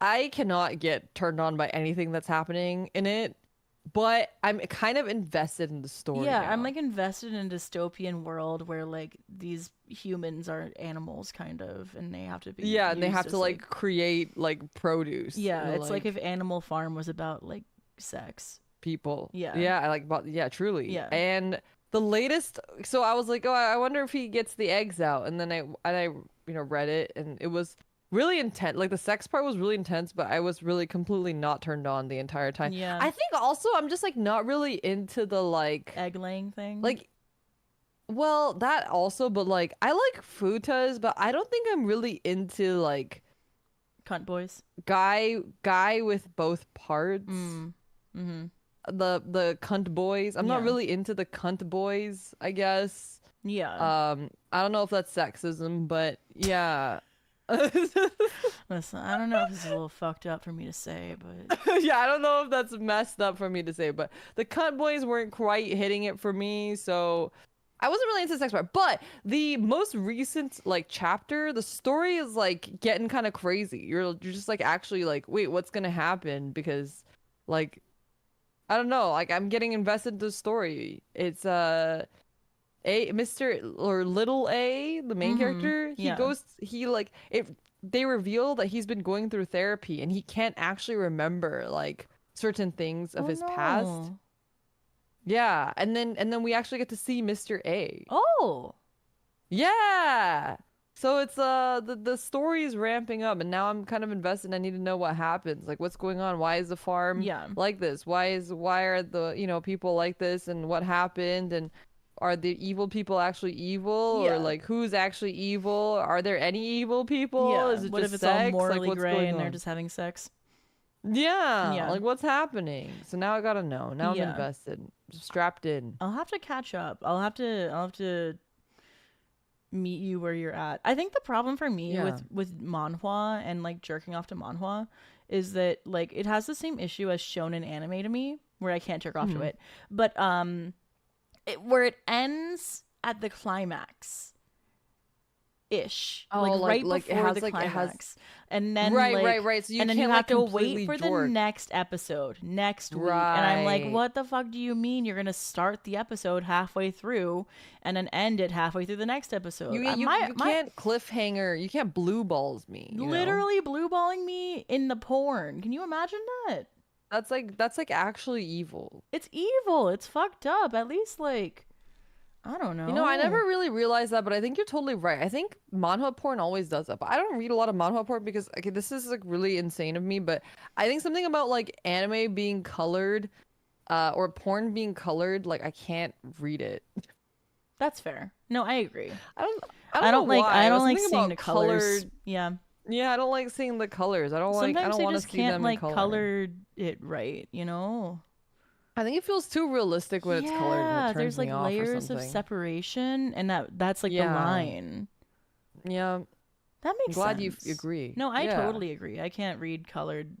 I cannot get turned on by anything that's happening in it, but I'm kind of invested in the story Yeah, now. I'm like invested in a dystopian world where like these humans are animals kind of and they have to be Yeah, and they used have to as, like create like produce. yeah, or, it's like if Animal Farm was about like sex. people. Yeah. Yeah, I like about yeah, truly. Yeah. And the latest, so I was like, oh, I wonder if he gets the eggs out, and then I read it, and it was really intense. Like the sex part was really intense, but I was really completely not turned on the entire time. Yeah. I think also I'm just like not really into the Egg laying thing. like well, that also, but like I like futas, but I don't think I'm really into like cunt boys. guy with both parts. Mm-hmm. The cunt boys. I'm not Yeah. really into the cunt boys, I guess. Yeah. I don't know if that's sexism, but yeah. Listen, I don't know if this is a little fucked up for me to say, but Yeah, I don't know if that's messed up for me to say, but the cunt boys weren't quite hitting it for me, so I wasn't really into the sex part. But the most recent like chapter, the story is like getting kind of crazy. You're just like actually like, wait, what's gonna happen? Because like I don't know, like I'm getting invested in the story. It's Mr. or Little A, the main character, yeah. he like it they reveal that he's been going through therapy and he can't actually remember like certain things of Oh, his past. no. Yeah, and then we actually get to see Mr. A. Oh. Yeah. So it's the story is ramping up and now I'm kind of invested. I need to know what happens. Like what's going on? Why is the farm Yeah. like this? Why are the, people like this and what happened and are the evil people actually evil Yeah. or like who's actually evil? Are there any evil people? Yeah. Is it What just if it's all sex? morally Like what's gray going and they're on? just having sex? Yeah. Yeah. Like what's happening? So now I gotta know. Now I'm Yeah. invested. Strapped in. I'll have to catch up. I'll have to meet you where you're at. I think the problem for me Yeah. with manhwa and like jerking off to manhwa is that like it has the same issue as shonen anime to me, where I can't jerk off to it, but where it ends at the climax ish, Oh, like right like before the it has climax, and then right. So you and then can't you have like to wait completely for the jork. next episode next week, and I'm like, Right. what the fuck do you mean you're gonna start the episode halfway through and then end it halfway through the next episode? You can't cliffhanger. You can't blue balls me. You know. Literally blue balling me in the porn. Can you imagine that? That's like actually evil. It's evil. It's fucked up. At least like I don't You know, I never know. really realized that, but I think you're totally right. I think manhwa porn always does that, but I don't read a lot of manhwa porn because okay, this is like really insane of me, but I think something about like anime being colored, or porn being colored, like I can't read it. That's fair. No, I agree. I don't I don't know why. I But don't like something seeing about the colors. colored. Yeah. Yeah, I don't like seeing the colors. I Sometimes don't they want to just see can't them in like color. color it right, you know? I think it feels too realistic when it's colored and it Yeah, turns there's me like off or layers of something. separation and that's like the Yeah. line. Yeah. That I'm makes glad sense. you agree. No, I Yeah. totally agree. I can't read colored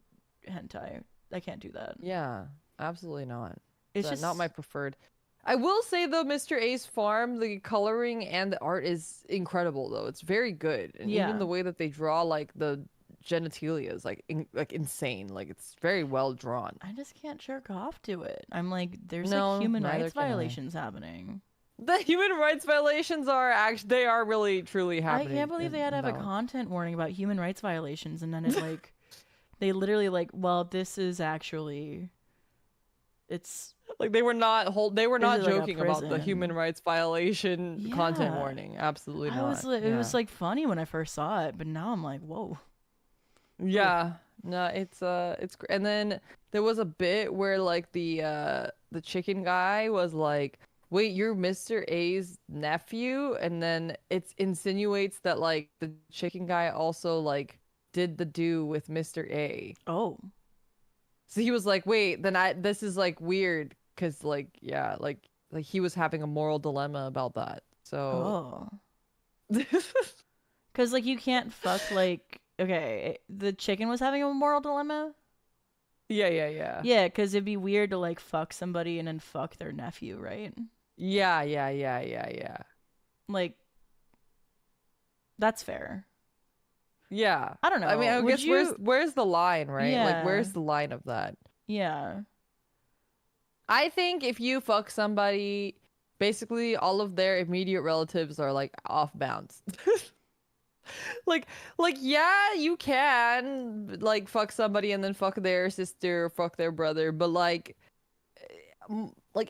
hentai. I can't do that. Yeah. Absolutely not. It's Not just my preferred. I will say though, Mr. A's farm, the coloring and the art is incredible though. It's very good. And even yeah. the way that they draw like the genitalia is like insane. Like it's very well drawn. I just can't jerk off to it. I'm like, there's like No, human neither rights can I. violations happening. The human rights violations are actually they are really truly I happening. can't believe they had to have a that one. content warning about human rights violations, and then it like, they literally like, well, this is actually, it's Like they were this not is like a joking about the human prison. rights violation content Yeah. warning. Absolutely I not. was like, it Yeah. was like funny when I first saw it, but now I'm like, whoa. Yeah. No, it's and then there was a bit where like the chicken guy was like, "Wait, you're Mr. A's nephew?" And then it insinuates that like the chicken guy also like did the do with Mr. A. Oh, So he was like, "Wait, then this is like weird cuz like yeah, like he was having a moral dilemma about that." So oh, because like you can't fuck like okay, the chicken was having a moral dilemma. yeah. Yeah, because it'd be weird to like fuck somebody and then fuck their nephew, right? Yeah. Like that's fair. Yeah. I don't know. I mean, I Would guess you? where's the line, right? Like Yeah, where's the line of that? yeah. I think if you fuck somebody, basically all of their immediate relatives are like off bounds. Like yeah, you can like fuck somebody and then fuck their sister, or fuck their brother, but like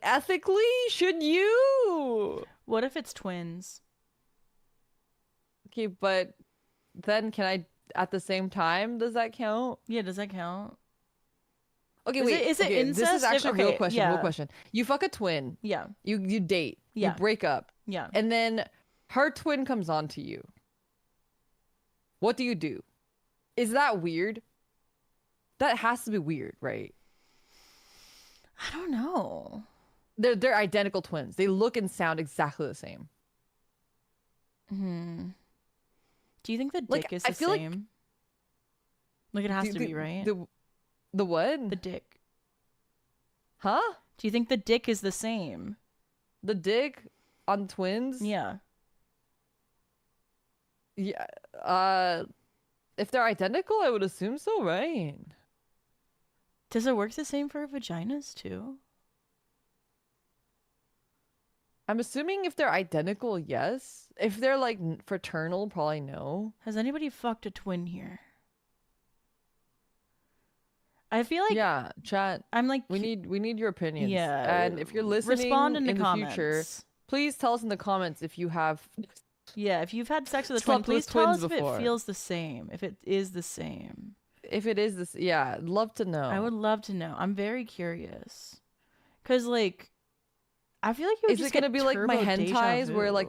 ethically, should you? What if it's twins? Okay, but then can I at the same time, does that count? Yeah, does that count? Okay, Is wait. it Okay, this incest? is actually a real Okay, question. yeah. Real question. You fuck a twin. Yeah, You date. You Yeah. break up, yeah. and then her twin comes on to you. What do you do? Is that weird? That has to be weird, right? I don't know. They're identical twins. They look and sound exactly the same. Hmm. Do you think the Like, dick is I the feel like- same? Like it has to be, right? The what? The dick. Huh? Do you think the dick is the same? The dick on twins? Yeah. Yeah. If they're identical, I would assume so, right? Does it work the same for vaginas too? I'm assuming if they're identical, yes. If they're like fraternal, probably no. Has anybody fucked a twin here? I feel like Yeah, chat. I'm like We need your opinions. yeah. And if you're listening respond in the the comments. future, please tell us in the comments if you have Yeah, if you've had sex with a twin, slept with please tell us twins if before. it feels the same. If it is the same. if it is this. Yeah, I'd love to know. I would love to know. I'm very curious. Cause like I feel like you would Is it just gonna get be like my turbo deja hentais where, like,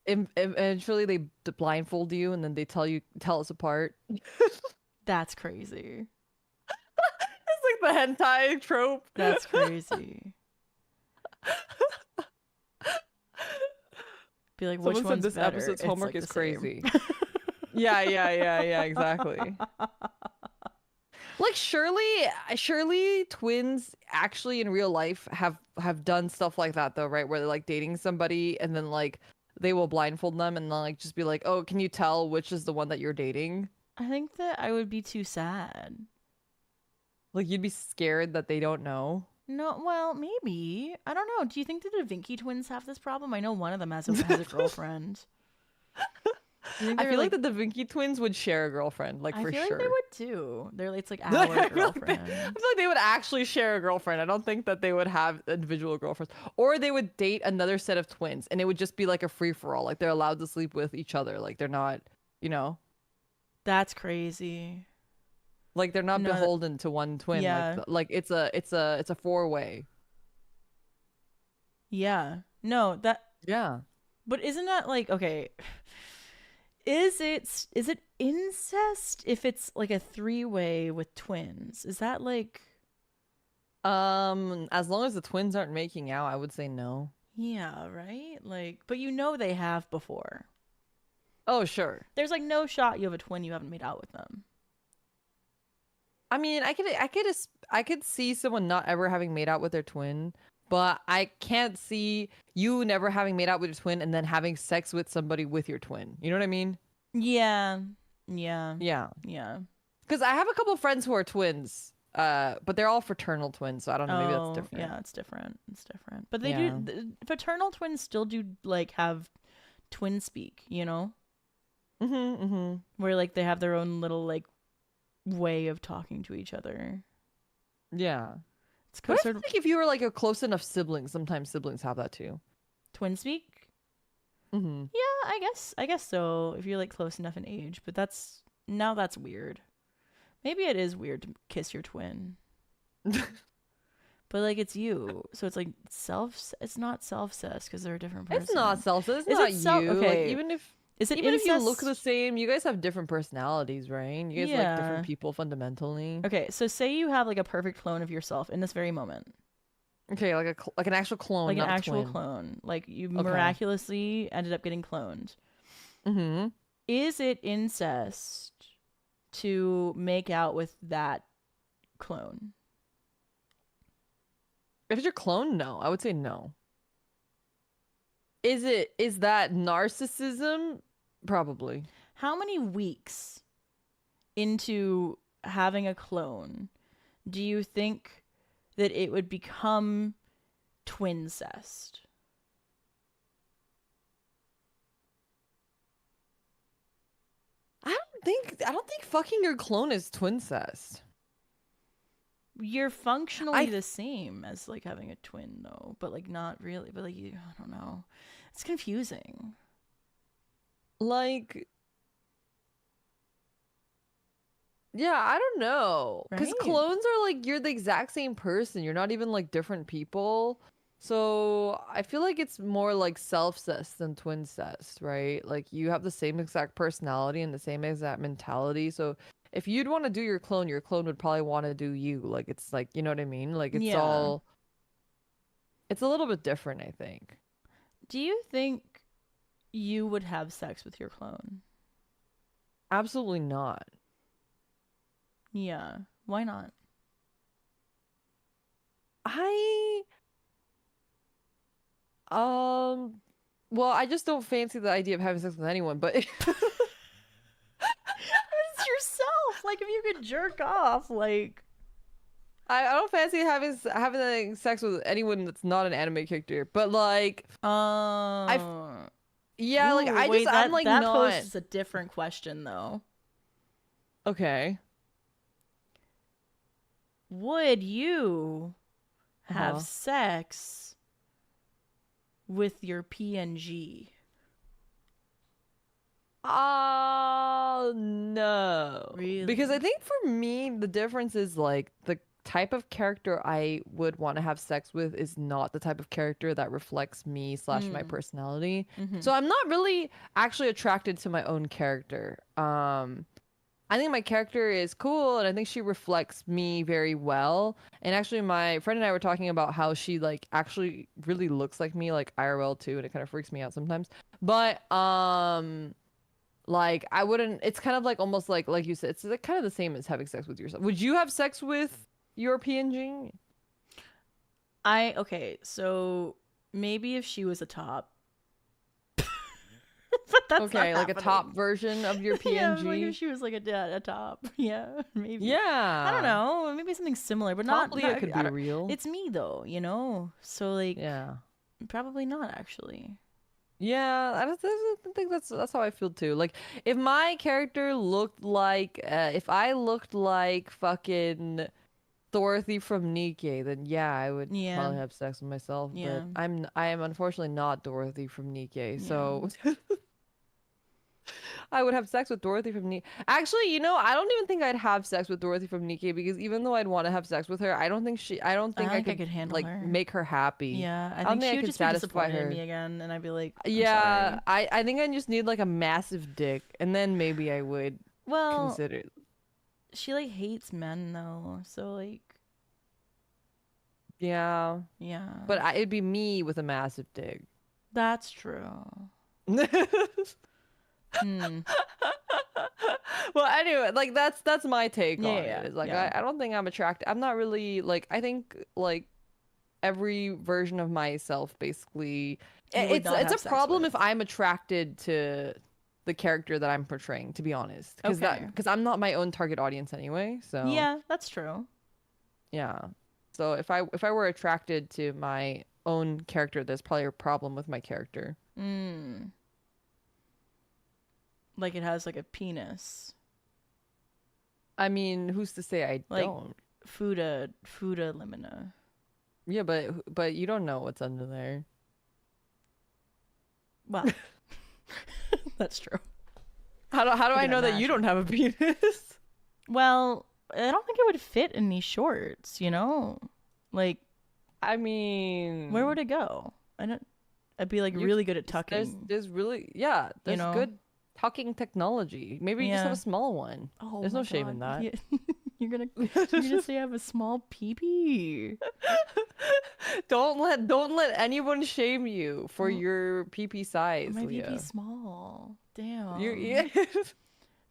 vu. Eventually they blindfold you and then they tell us apart. That's crazy. It's like the hentai trope. That's crazy. Be like, which Someone said one's this better? episode's It's, homework like, is the same. crazy. Yeah, exactly. Like surely twins actually in real life have done stuff like that though, right? Where they're like dating somebody and then like they will blindfold them and then like just be like, "Oh, can you tell which is the one that you're dating?" I think that I would be too sad. Like you'd be scared that they don't know. No, well, maybe. I don't know. Do you think the Da Vinci twins have this problem? I know one of them has a girlfriend. Do you think I they're feel like the Da Vinci twins would share a girlfriend, like I for feel like sure. they would too. They're it's like I our feel like I girlfriend. feel like they would actually share a girlfriend. I don't think that they would have individual girlfriends. Or they would date another set of twins and it would just be like a free for all. Like they're allowed to sleep with each other. Like they're not, you know, That's crazy. like they're not No, beholden to one twin. yeah. Like it's a four-way. Yeah. No, that Yeah. but isn't that like okay, is it incest if it's like a three-way with twins? Is that like As long as the twins aren't making out, I would say no. yeah, right? Like but you know they have before. Oh, sure. There's like no shot you have a twin you haven't made out with them. I mean, I could see someone not ever having made out with their twin, but I can't see you never having made out with your twin and then having sex with somebody with your twin. You know what I mean? Yeah. Yeah. Yeah. Yeah. Because I have a couple of friends who are twins, but they're all fraternal twins, so I don't know. Maybe that's different. Yeah, it's different. It's different. But they Yeah. do fraternal twins still do like have twin speak, you know? Where like they have their own little like way of talking to each other. Yeah. It's But I sort of think if you were like a close enough sibling, sometimes siblings have that too. twin speak. Mm-hmm. Yeah, I guess so. If you're like close enough in age, but that's weird. Maybe it is weird to kiss your twin, but like it's you, so it's like it's not self-cess because they're a different person. It's not self. It's Is not it you. okay? Like, even if Is it even if you incest? look the same, you guys have different personalities, right? You guys like Yeah. different people fundamentally. Okay, so say you have like a perfect clone of yourself in this very moment, Okay, like an actual clone, like an not a actual twin. clone, like you Okay. miraculously ended up getting cloned. Mm-hmm. Is it incest to make out with that clone? If it's your clone, no. I would say no. Is that narcissism? Probably. How many weeks into having a clone do you think that it would become twincest? I don't think fucking your clone is twincest. You're functionally the same as like having a twin though, but like not really, but like I don't know. It's confusing. Like, yeah, I don't know. Because Right? clones are like, you're the exact same person. You're not even like different people. So I feel like it's more like self-cest than twin-cest, right? Like you have the same exact personality and the same exact mentality. So if you'd want to do your clone would probably want to do you. Like it's like, you know what I mean? Like it's Yeah. it's a little bit different, I think. Do you think you would have sex with your clone? Absolutely not. Yeah. Why not? I well, I just don't fancy the idea of having sex with anyone, but It's yourself. Like if you could jerk off, like I don't fancy having sex with anyone that's not an anime character. But like, yeah, like I'm like that not poses a different question though. okay. Would you have Uh-huh. sex with your PNG? Oh no. Really? Because I think for me the difference is like the type of character I would want to have sex with is not the type of character that reflects me / my personality. So I'm not really actually attracted to my own character. I think my character is cool and I think she reflects me very well. And actually my friend and I were talking about how she like actually really looks like me like IRL too, and it kind of freaks me out sometimes. But Like I wouldn't. It's kind of like almost like you said. It's like kind of the same as having sex with yourself. Would you have sex with your PNG? Okay, so maybe if she was a top. But that's Okay, not like a top happening. version of your Yeah, PNG. like if she was like a top. Yeah, maybe. I don't Yeah. know. Maybe something similar, but Top not Leah not. could I be don't, real. it's me though, you know. So like, Yeah. probably not actually. Yeah, I think that's how I feel too. Like, if my character looked like, if I looked like fucking Dorothy from Nikkei, then yeah, I would Yeah, probably have sex with myself. yeah, But I am unfortunately not Dorothy from Nikkei, yeah. so I would have sex with Dorothy from Nikkei. Actually, I don't even think I'd have sex with Dorothy from Nikkei because even though I'd want to have sex with her, I don't I think don't I think I could could handle like her. make her happy. Yeah, I I don't think think she I would could just be satisfy disappointed in her. me again, and I'd be like, I'm Yeah, sorry. I think I just need like a massive dick, and then maybe I would Well, consider. she like hates men though, so like, Yeah, yeah, but it'd be me with a massive dick. that's true. Hmm. Well, anyway, like that's my take Yeah, on yeah, it. It's like yeah. I don't think I'm attracted. I'm not really like I think like every version of myself basically You would not it's have a sex problem with. if I'm attracted to the character that I'm portraying, to be honest. Okay. Because I'm not my own target audience anyway, so Yeah, that's true. yeah. So if I were attracted to my own character, there's probably a problem with my character. Mm. Like it has like a penis. I mean, who's to say I Like don't? Fuda Limina. Yeah, but you don't know what's under there. Well, that's true. How do I I can know that you don't imagine. have a penis? Well, I don't think it would fit in these shorts, you know? Like, I where mean, would it go? I'd be like you really good at tucking, there's really yeah, you there's know? good tucking technology. Maybe you just have a Yeah. small one. Oh There's my no shame in god. that. Yeah. You're gonna say I have a small pee-pee. Don't let anyone shame you for Oh, your pee size, my pee-pee's Leah. small. You Damn. yeah.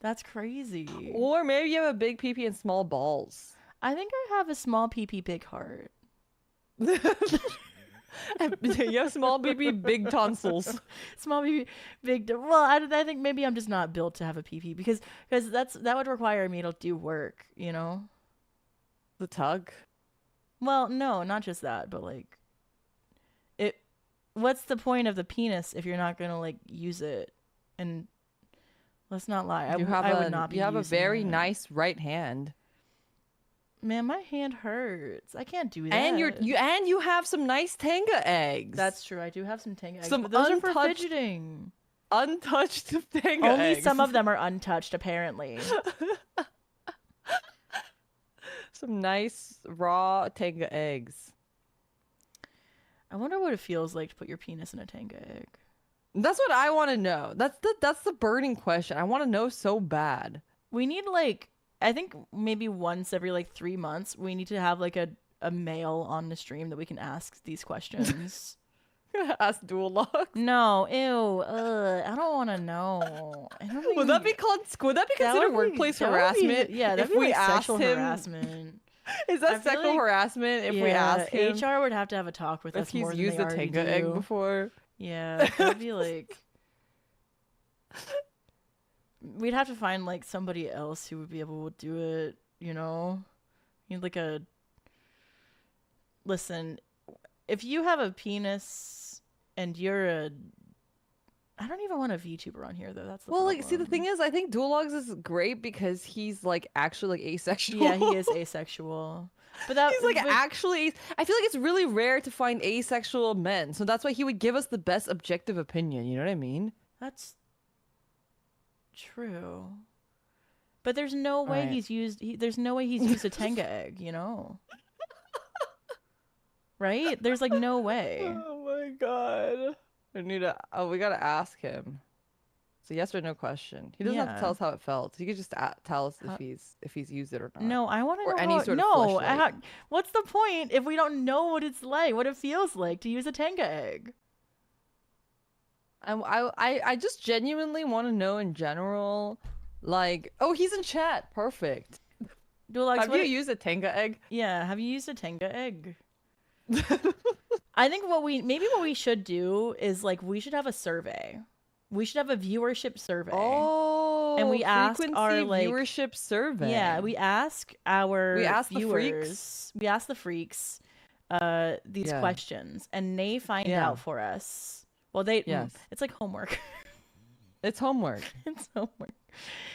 That's crazy. Or maybe you have a big pee and small balls. I think I have a small pee-pee big heart. You have small pee, big tonsils. Small pee-pee well, I think maybe I'm just not built to have a pee-pee because that would require me to do work, you know? The tug. Well, no, not just that, but like it what's the point of the penis if you're not going to like use it? And let's not lie. I would not be You have a using very it. nice right hand. Man, my hand hurts. I can't do that. And you have some nice tanga eggs. That's true. I do have some tanga eggs, Some but those are for untouched fidgeting. untouched tanga Only eggs. some of them are untouched, apparently. Some nice raw tanga eggs. I wonder what it feels like to put your penis in a tanga egg. That's what I want to know. That's the burning question. I want to know so bad. We need like I think maybe once every like 3 months we need to have like a male on the stream that we can ask these questions. Ask dual lock. No, ew, I don't want to know. I don't think Would that be considered workplace harassment? Yeah, that'd if be we like asked sexual him, harassment. is I that feel sexual like- harassment if we ask him HR would have to have a talk with if us he's more than used they a already tanga egg do. before? Yeah, that'd be like we'd have to find like somebody else who would be able to do it, you know? You need like a listen, if you have a penis and you're a I don't even want a VTuber on here though. That's the Well, problem. like, see, the thing is, I think dual logs is great because he's like actually like asexual. Yeah, he is asexual. But that He's like but- actually. I feel like it's really rare to find asexual men, so that's why he would give us the best objective opinion. You know what I mean? That's true. But there's no way Alright. there's no way he's used a tenga egg, you know? Right? There's like no way. Oh my god. I need to. Oh, we gotta ask him. It's a yes or no question. He doesn't have to Yeah. tell us how it felt. He could just tell us How- if he's used it or not. No, I want to Or know any how, sort of no, fleshlight. what's the point if we don't know what it's like, what it feels like to use a tenga egg? I just genuinely want to know in general, like, oh, he's in chat. Perfect. Dulax, Have you used a Tenga egg? Yeah, have you used a Tenga egg? I think what we should do is like we should have a survey. We should have a viewership survey. Oh, and we ask our like viewership survey. Yeah, we ask our viewers. We ask the freaks these questions, and they find out for us. Well, it's like homework. It's homework. It's homework.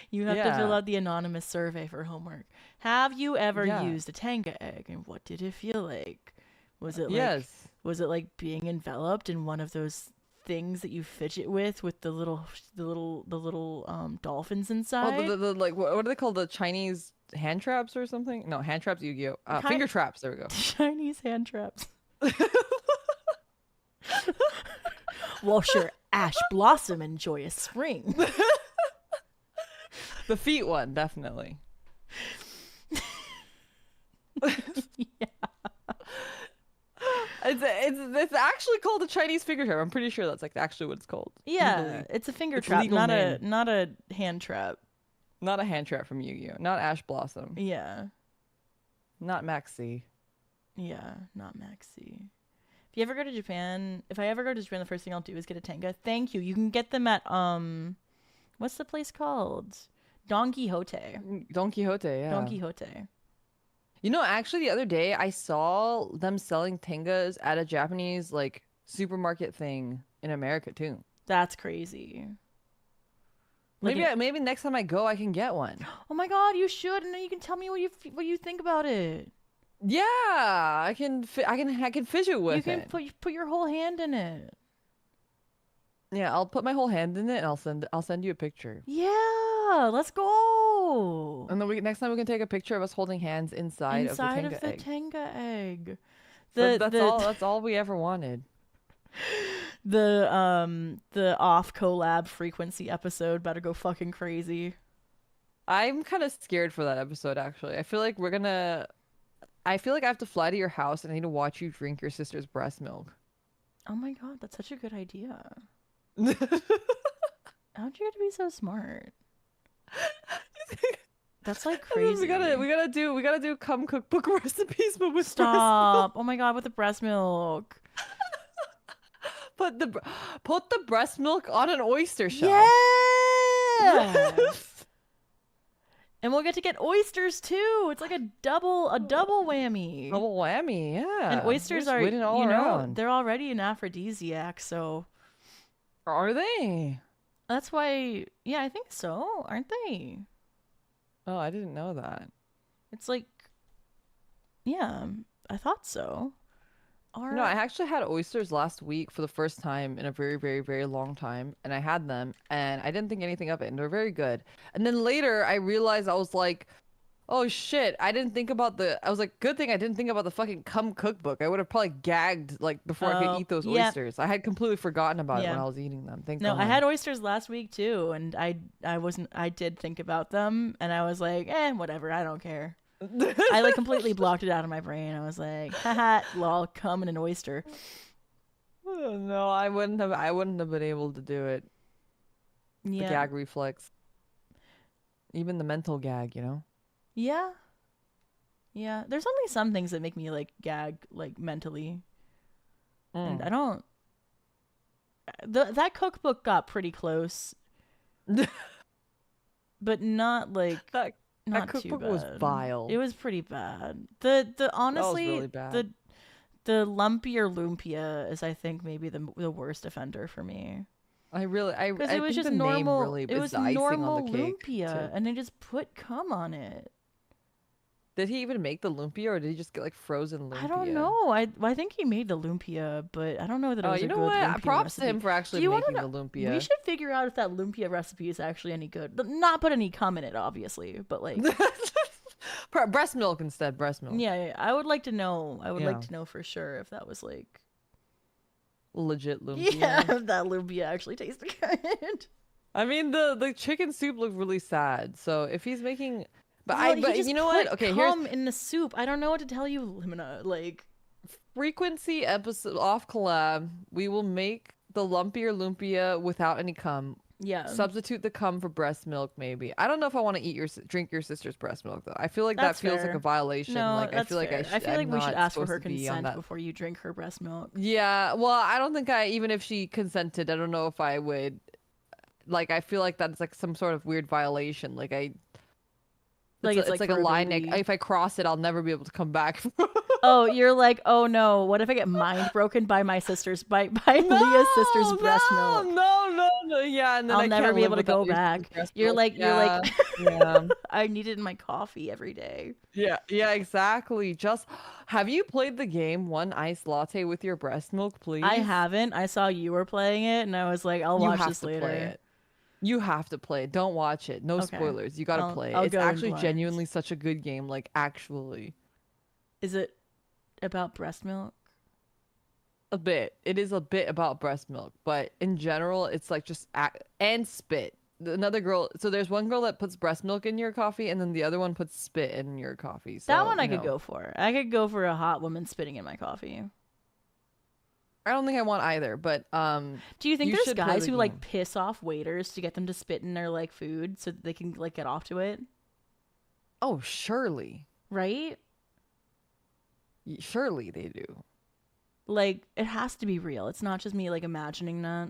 You have to fill out the anonymous survey for homework. Have you ever used a Tenga egg, and what did it feel like? Was it like was it like being enveloped in one of those things that you fidget with the little dolphins inside? Oh, the like what are they called? The Chinese hand traps or something? No, hand traps. Yu-Gi-Oh. Finger traps. There we go. Chinese hand traps. Wash your ash blossom and joyous spring. The feet one, definitely. Yeah. It's actually called a Chinese finger trap. I'm pretty sure that's like actually what it's called. Yeah, legally. It's a finger trap, not a hand trap. Not a hand trap from Yu-Gi-Oh. Not Ash Blossom. Yeah. Not Maxi. Yeah, not Maxi. If you ever go to Japan, if I ever go to Japan, the first thing I'll do is get a Tenga. Thank you. You can get them at what's the place called? Don Quixote. Don Quixote, yeah. Don Quixote. You know, actually, the other day I saw them selling Tengas at a Japanese like supermarket thing in America too. That's crazy. Like maybe next time I go, I can get one. Oh my god, you should, and then you can tell me what you think about it. Yeah, I can fidget with it. You can put your whole hand in it. Yeah, I'll put my whole hand in it, and I'll send you a picture. Yeah, let's go. And then next time we can take a picture of us holding hands inside of the Tenga egg. That's all we ever wanted. The off collab frequency episode better go fucking crazy. I'm kind of scared for that episode actually. I feel like I have to fly to your house and I need to watch you drink your sister's breast milk. Oh my god, that's such a good idea. How'd you get to be so smart? That's like crazy. We gotta do cum cookbook recipes, but with stop. Oh my god, with the breast milk. Put the breast milk on an oyster shell. Yes. And we'll get to get oysters too. It's like a double whammy. Double whammy, yeah. And oysters are, they're already an aphrodisiac, so. Are they? That's why, yeah, I think so. Aren't they? Oh, I didn't know that. It's like, yeah, I thought so. No, I actually had oysters last week for the first time in a very, very, very long time. And I had them and I didn't think anything of it. And they're very good. And then later I realized I was like, oh shit, I was like, good thing I didn't think about the fucking cum cookbook. I would have probably gagged like before I could eat those oysters. I had completely forgotten about it when I was eating them. Thank God. I had oysters last week too. And I did think about them and I was like, whatever. I don't care. I like completely blocked it out of my brain. I was like, haha, lol, cum in an oyster. Oh, no, I wouldn't have been able to do it. Yeah. The gag reflex. Even the mental gag, you know? Yeah. Yeah. There's only some things that make me like gag like mentally. And I don't that cookbook got pretty close. But not like that cookbook was vile. It was pretty bad. The honestly, that was really bad. The lumpier lumpia is, I think, maybe the worst offender for me. Because it was just normal. Really it was normal lumpia, and they just put cum on it. Did he even make the lumpia, or did he just get like frozen lumpia? I don't know. I think he made the lumpia, but I don't know that it was a good lumpia Props recipe. to him for actually making the lumpia. We should figure out if that lumpia recipe is actually any good. Not put any cum in it, obviously, but like breast milk instead. Breast milk. Yeah, I would like to know. I would like to know for sure if that was like legit lumpia. Yeah, if that lumpia actually tasted good. I mean, the chicken soup looked really sad. So if he's making. But you know what? Okay, here's in the soup. I don't know what to tell you, Limina. Like frequency episode off collab. We will make the lumpier lumpia without any cum. Yeah. Substitute the cum for breast milk, maybe. I don't know if I want to drink your sister's breast milk though. I feel like That's that feels like fair. a violation. No, Like I that's feel like fair. I feel like I'm we should not ask for supposed her to be on consent that. before you drink her breast milk. Yeah, well, I don't think even if she consented, I don't know if I would. Like, I feel like that's like some sort of weird violation. Like it's like a for line. baby. If I cross it, I'll never be able to come back. Oh, you're like, oh no, what if I get mind broken by my sister's by Leah's sister's breast milk? No. Yeah, and then I'll I never can't be live able to without go your sister's back. breast You're milk. like, Yeah, yeah. I need it in my coffee every day. Yeah, exactly. Just have you played the game One Iced Latte with your breast milk, please? I haven't. I saw you were playing it, and I was like, I'll You watch have this to later. play it. You have to play it. Don't watch it. No Okay. spoilers. You gotta play it. I'll It's go in actually blind. genuinely such a good game. Like, actually. Is it about breast milk? A bit. It is a bit about breast milk, but in general, it's like just and spit. Another girl. So there's one girl that puts breast milk in your coffee, and then the other one puts spit in your coffee. So, That one I could go for. I could go for a hot woman spitting in my coffee. I don't think I want either, but Do you think you there's should play guys the who like game. piss off waiters to get them to spit in their like food so that they can like get off to it? Oh, surely, Right? surely they do. Like it has to be real. It's not just me like imagining that.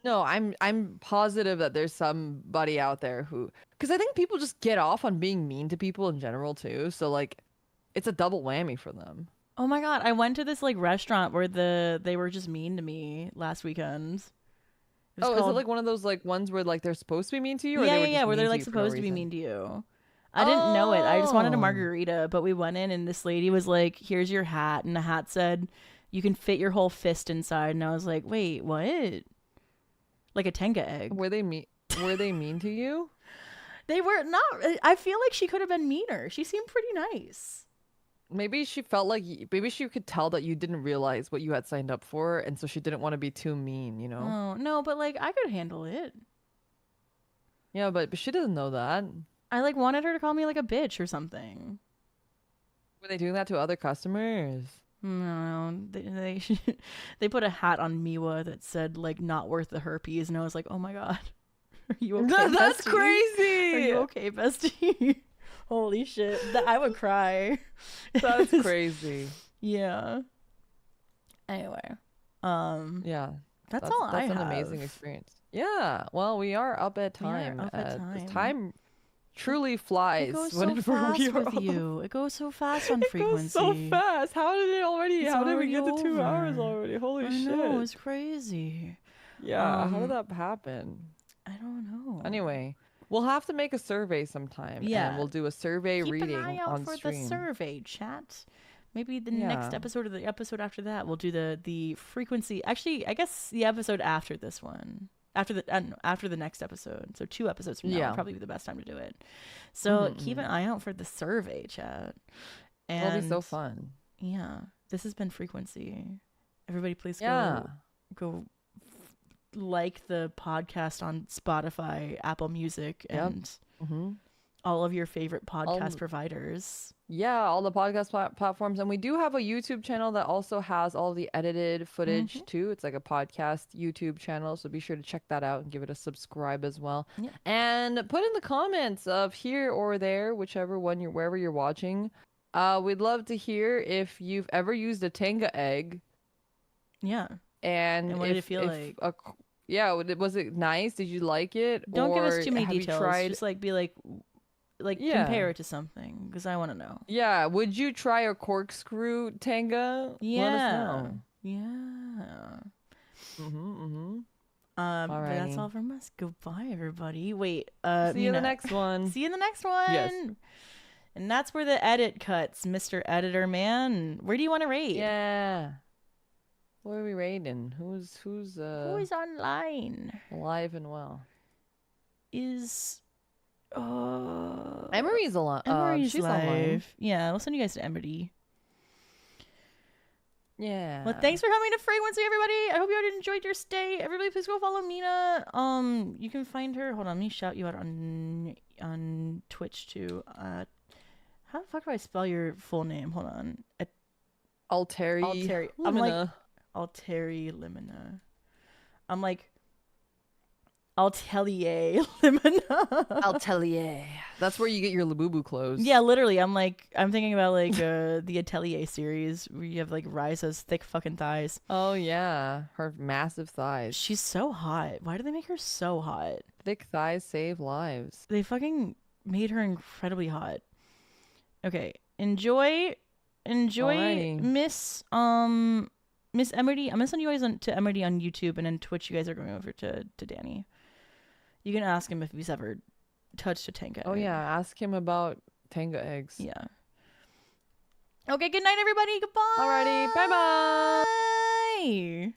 No, I'm positive that there's somebody out there who, because I think people just get off on being mean to people in general too. So like, it's a double whammy for them. Oh my god, I went to this like restaurant where they were just mean to me last weekend. It was Oh, is it called- like one of those like ones where like they're supposed to be mean to you, or yeah, they were yeah, just yeah, where mean they're to like you for no supposed to be reason? mean to you. I didn't know it. I just wanted a Oh. margarita, but we went in and this lady was like, "Here's your hat," and the hat said, "You can fit your whole fist inside." And I was like, "Wait, what?" Like a tenga egg. Were they mean? Were they mean to you? They were not. I feel like she could have been meaner. She seemed pretty nice. Maybe she felt like maybe she could tell that you didn't realize what you had signed up for, and so she didn't want to be too mean, you know? Oh no, but like I could handle it. Yeah, but she doesn't know that. I like wanted her to call me like a bitch or something. Were they doing that to other customers? No, they put a hat on Miwa that said like "not worth the herpes," and I was like, "Oh my god, are you okay?" That's bestie? crazy. Are you okay, bestie? Holy shit, I would cry. That's crazy. Yeah. Anyway, Yeah. that's all I That's have. an amazing experience. Yeah. Well, we are up at We are time. up at This time. time truly flies It goes whenever so fast we are with on. you. It goes so fast on It frequency. goes so fast. How did it already? It's How did we get already to 2 hours over. already? Holy I shit. know, it's crazy. Yeah. How did that happen? I don't know. Anyway, we'll have to make a survey sometime. Yeah. And we'll do a survey Keep reading an eye out on for stream. the survey, chat. Maybe the next Yeah. episode or the episode after that, we'll do the frequency. Actually, I guess the episode after this one, after the next episode. So 2 episodes from now Yeah. would probably be the best time to do it. So Mhm, keep an eye out for the survey, chat. And It'll be so fun. yeah, this has been frequency. Everybody, please Yeah. go like the podcast on Spotify, Apple Music, Yep. and Mm-hmm. all of your favorite podcast All- providers. Yeah, all the podcast platforms. And we do have a YouTube channel that also has all the edited footage too. It's like a podcast YouTube channel. So be sure to check that out and give it a subscribe as well. Yeah. And put in the comments of here or there, whichever one wherever you're watching. We'd love to hear if you've ever used a Tenga egg. Yeah. And what did it feel like? Yeah, was it nice? Did you like it? Don't give us Or too many have you details. tried- Just like be like Yeah. compare it to something because I want to know. Yeah, would you try a corkscrew Tenga? Yeah. Let us know. Yeah. Mm-hmm. But that's Alrighty. all from us. Goodbye, everybody. Wait. See you in the Mina. next one. See you in the next one. Yes. And that's where the edit cuts, Mr. Editor Man. Where do you want to rate? Yeah. What are we rating? Who's Who is online? alive and well? Is Emery's alive. Emery's She's live. online. Yeah, I'll send you guys to Emery. Yeah. Well, thanks for coming to Frequency, everybody. I hope you all enjoyed your stay. Everybody, please go follow Mina. You can find her. Hold on, let me shout you out on Twitch too. How the fuck do I spell your full name? Hold on. Alteri. Alteri. I'm Limina. like Alteri Limina. I'm like, Altelier Limina. Alteri. That's where you get your Labubu clothes. Yeah, literally. I'm thinking about like the Atelier series where you have like Riza's thick fucking thighs. Oh yeah, her massive thighs. She's so hot. Why do they make her so hot? Thick thighs save lives. They fucking made her incredibly hot. Okay, enjoy, Alrighty. Miss Emerdy. I'm gonna send you guys to Emerdy on YouTube, and then Twitch. You guys are going over to Danny. You can ask him if he's ever touched a tanka. Oh egg. yeah, ask him about Tenga eggs. Yeah. Okay, good night, everybody. Goodbye. Alrighty, bye bye. Bye.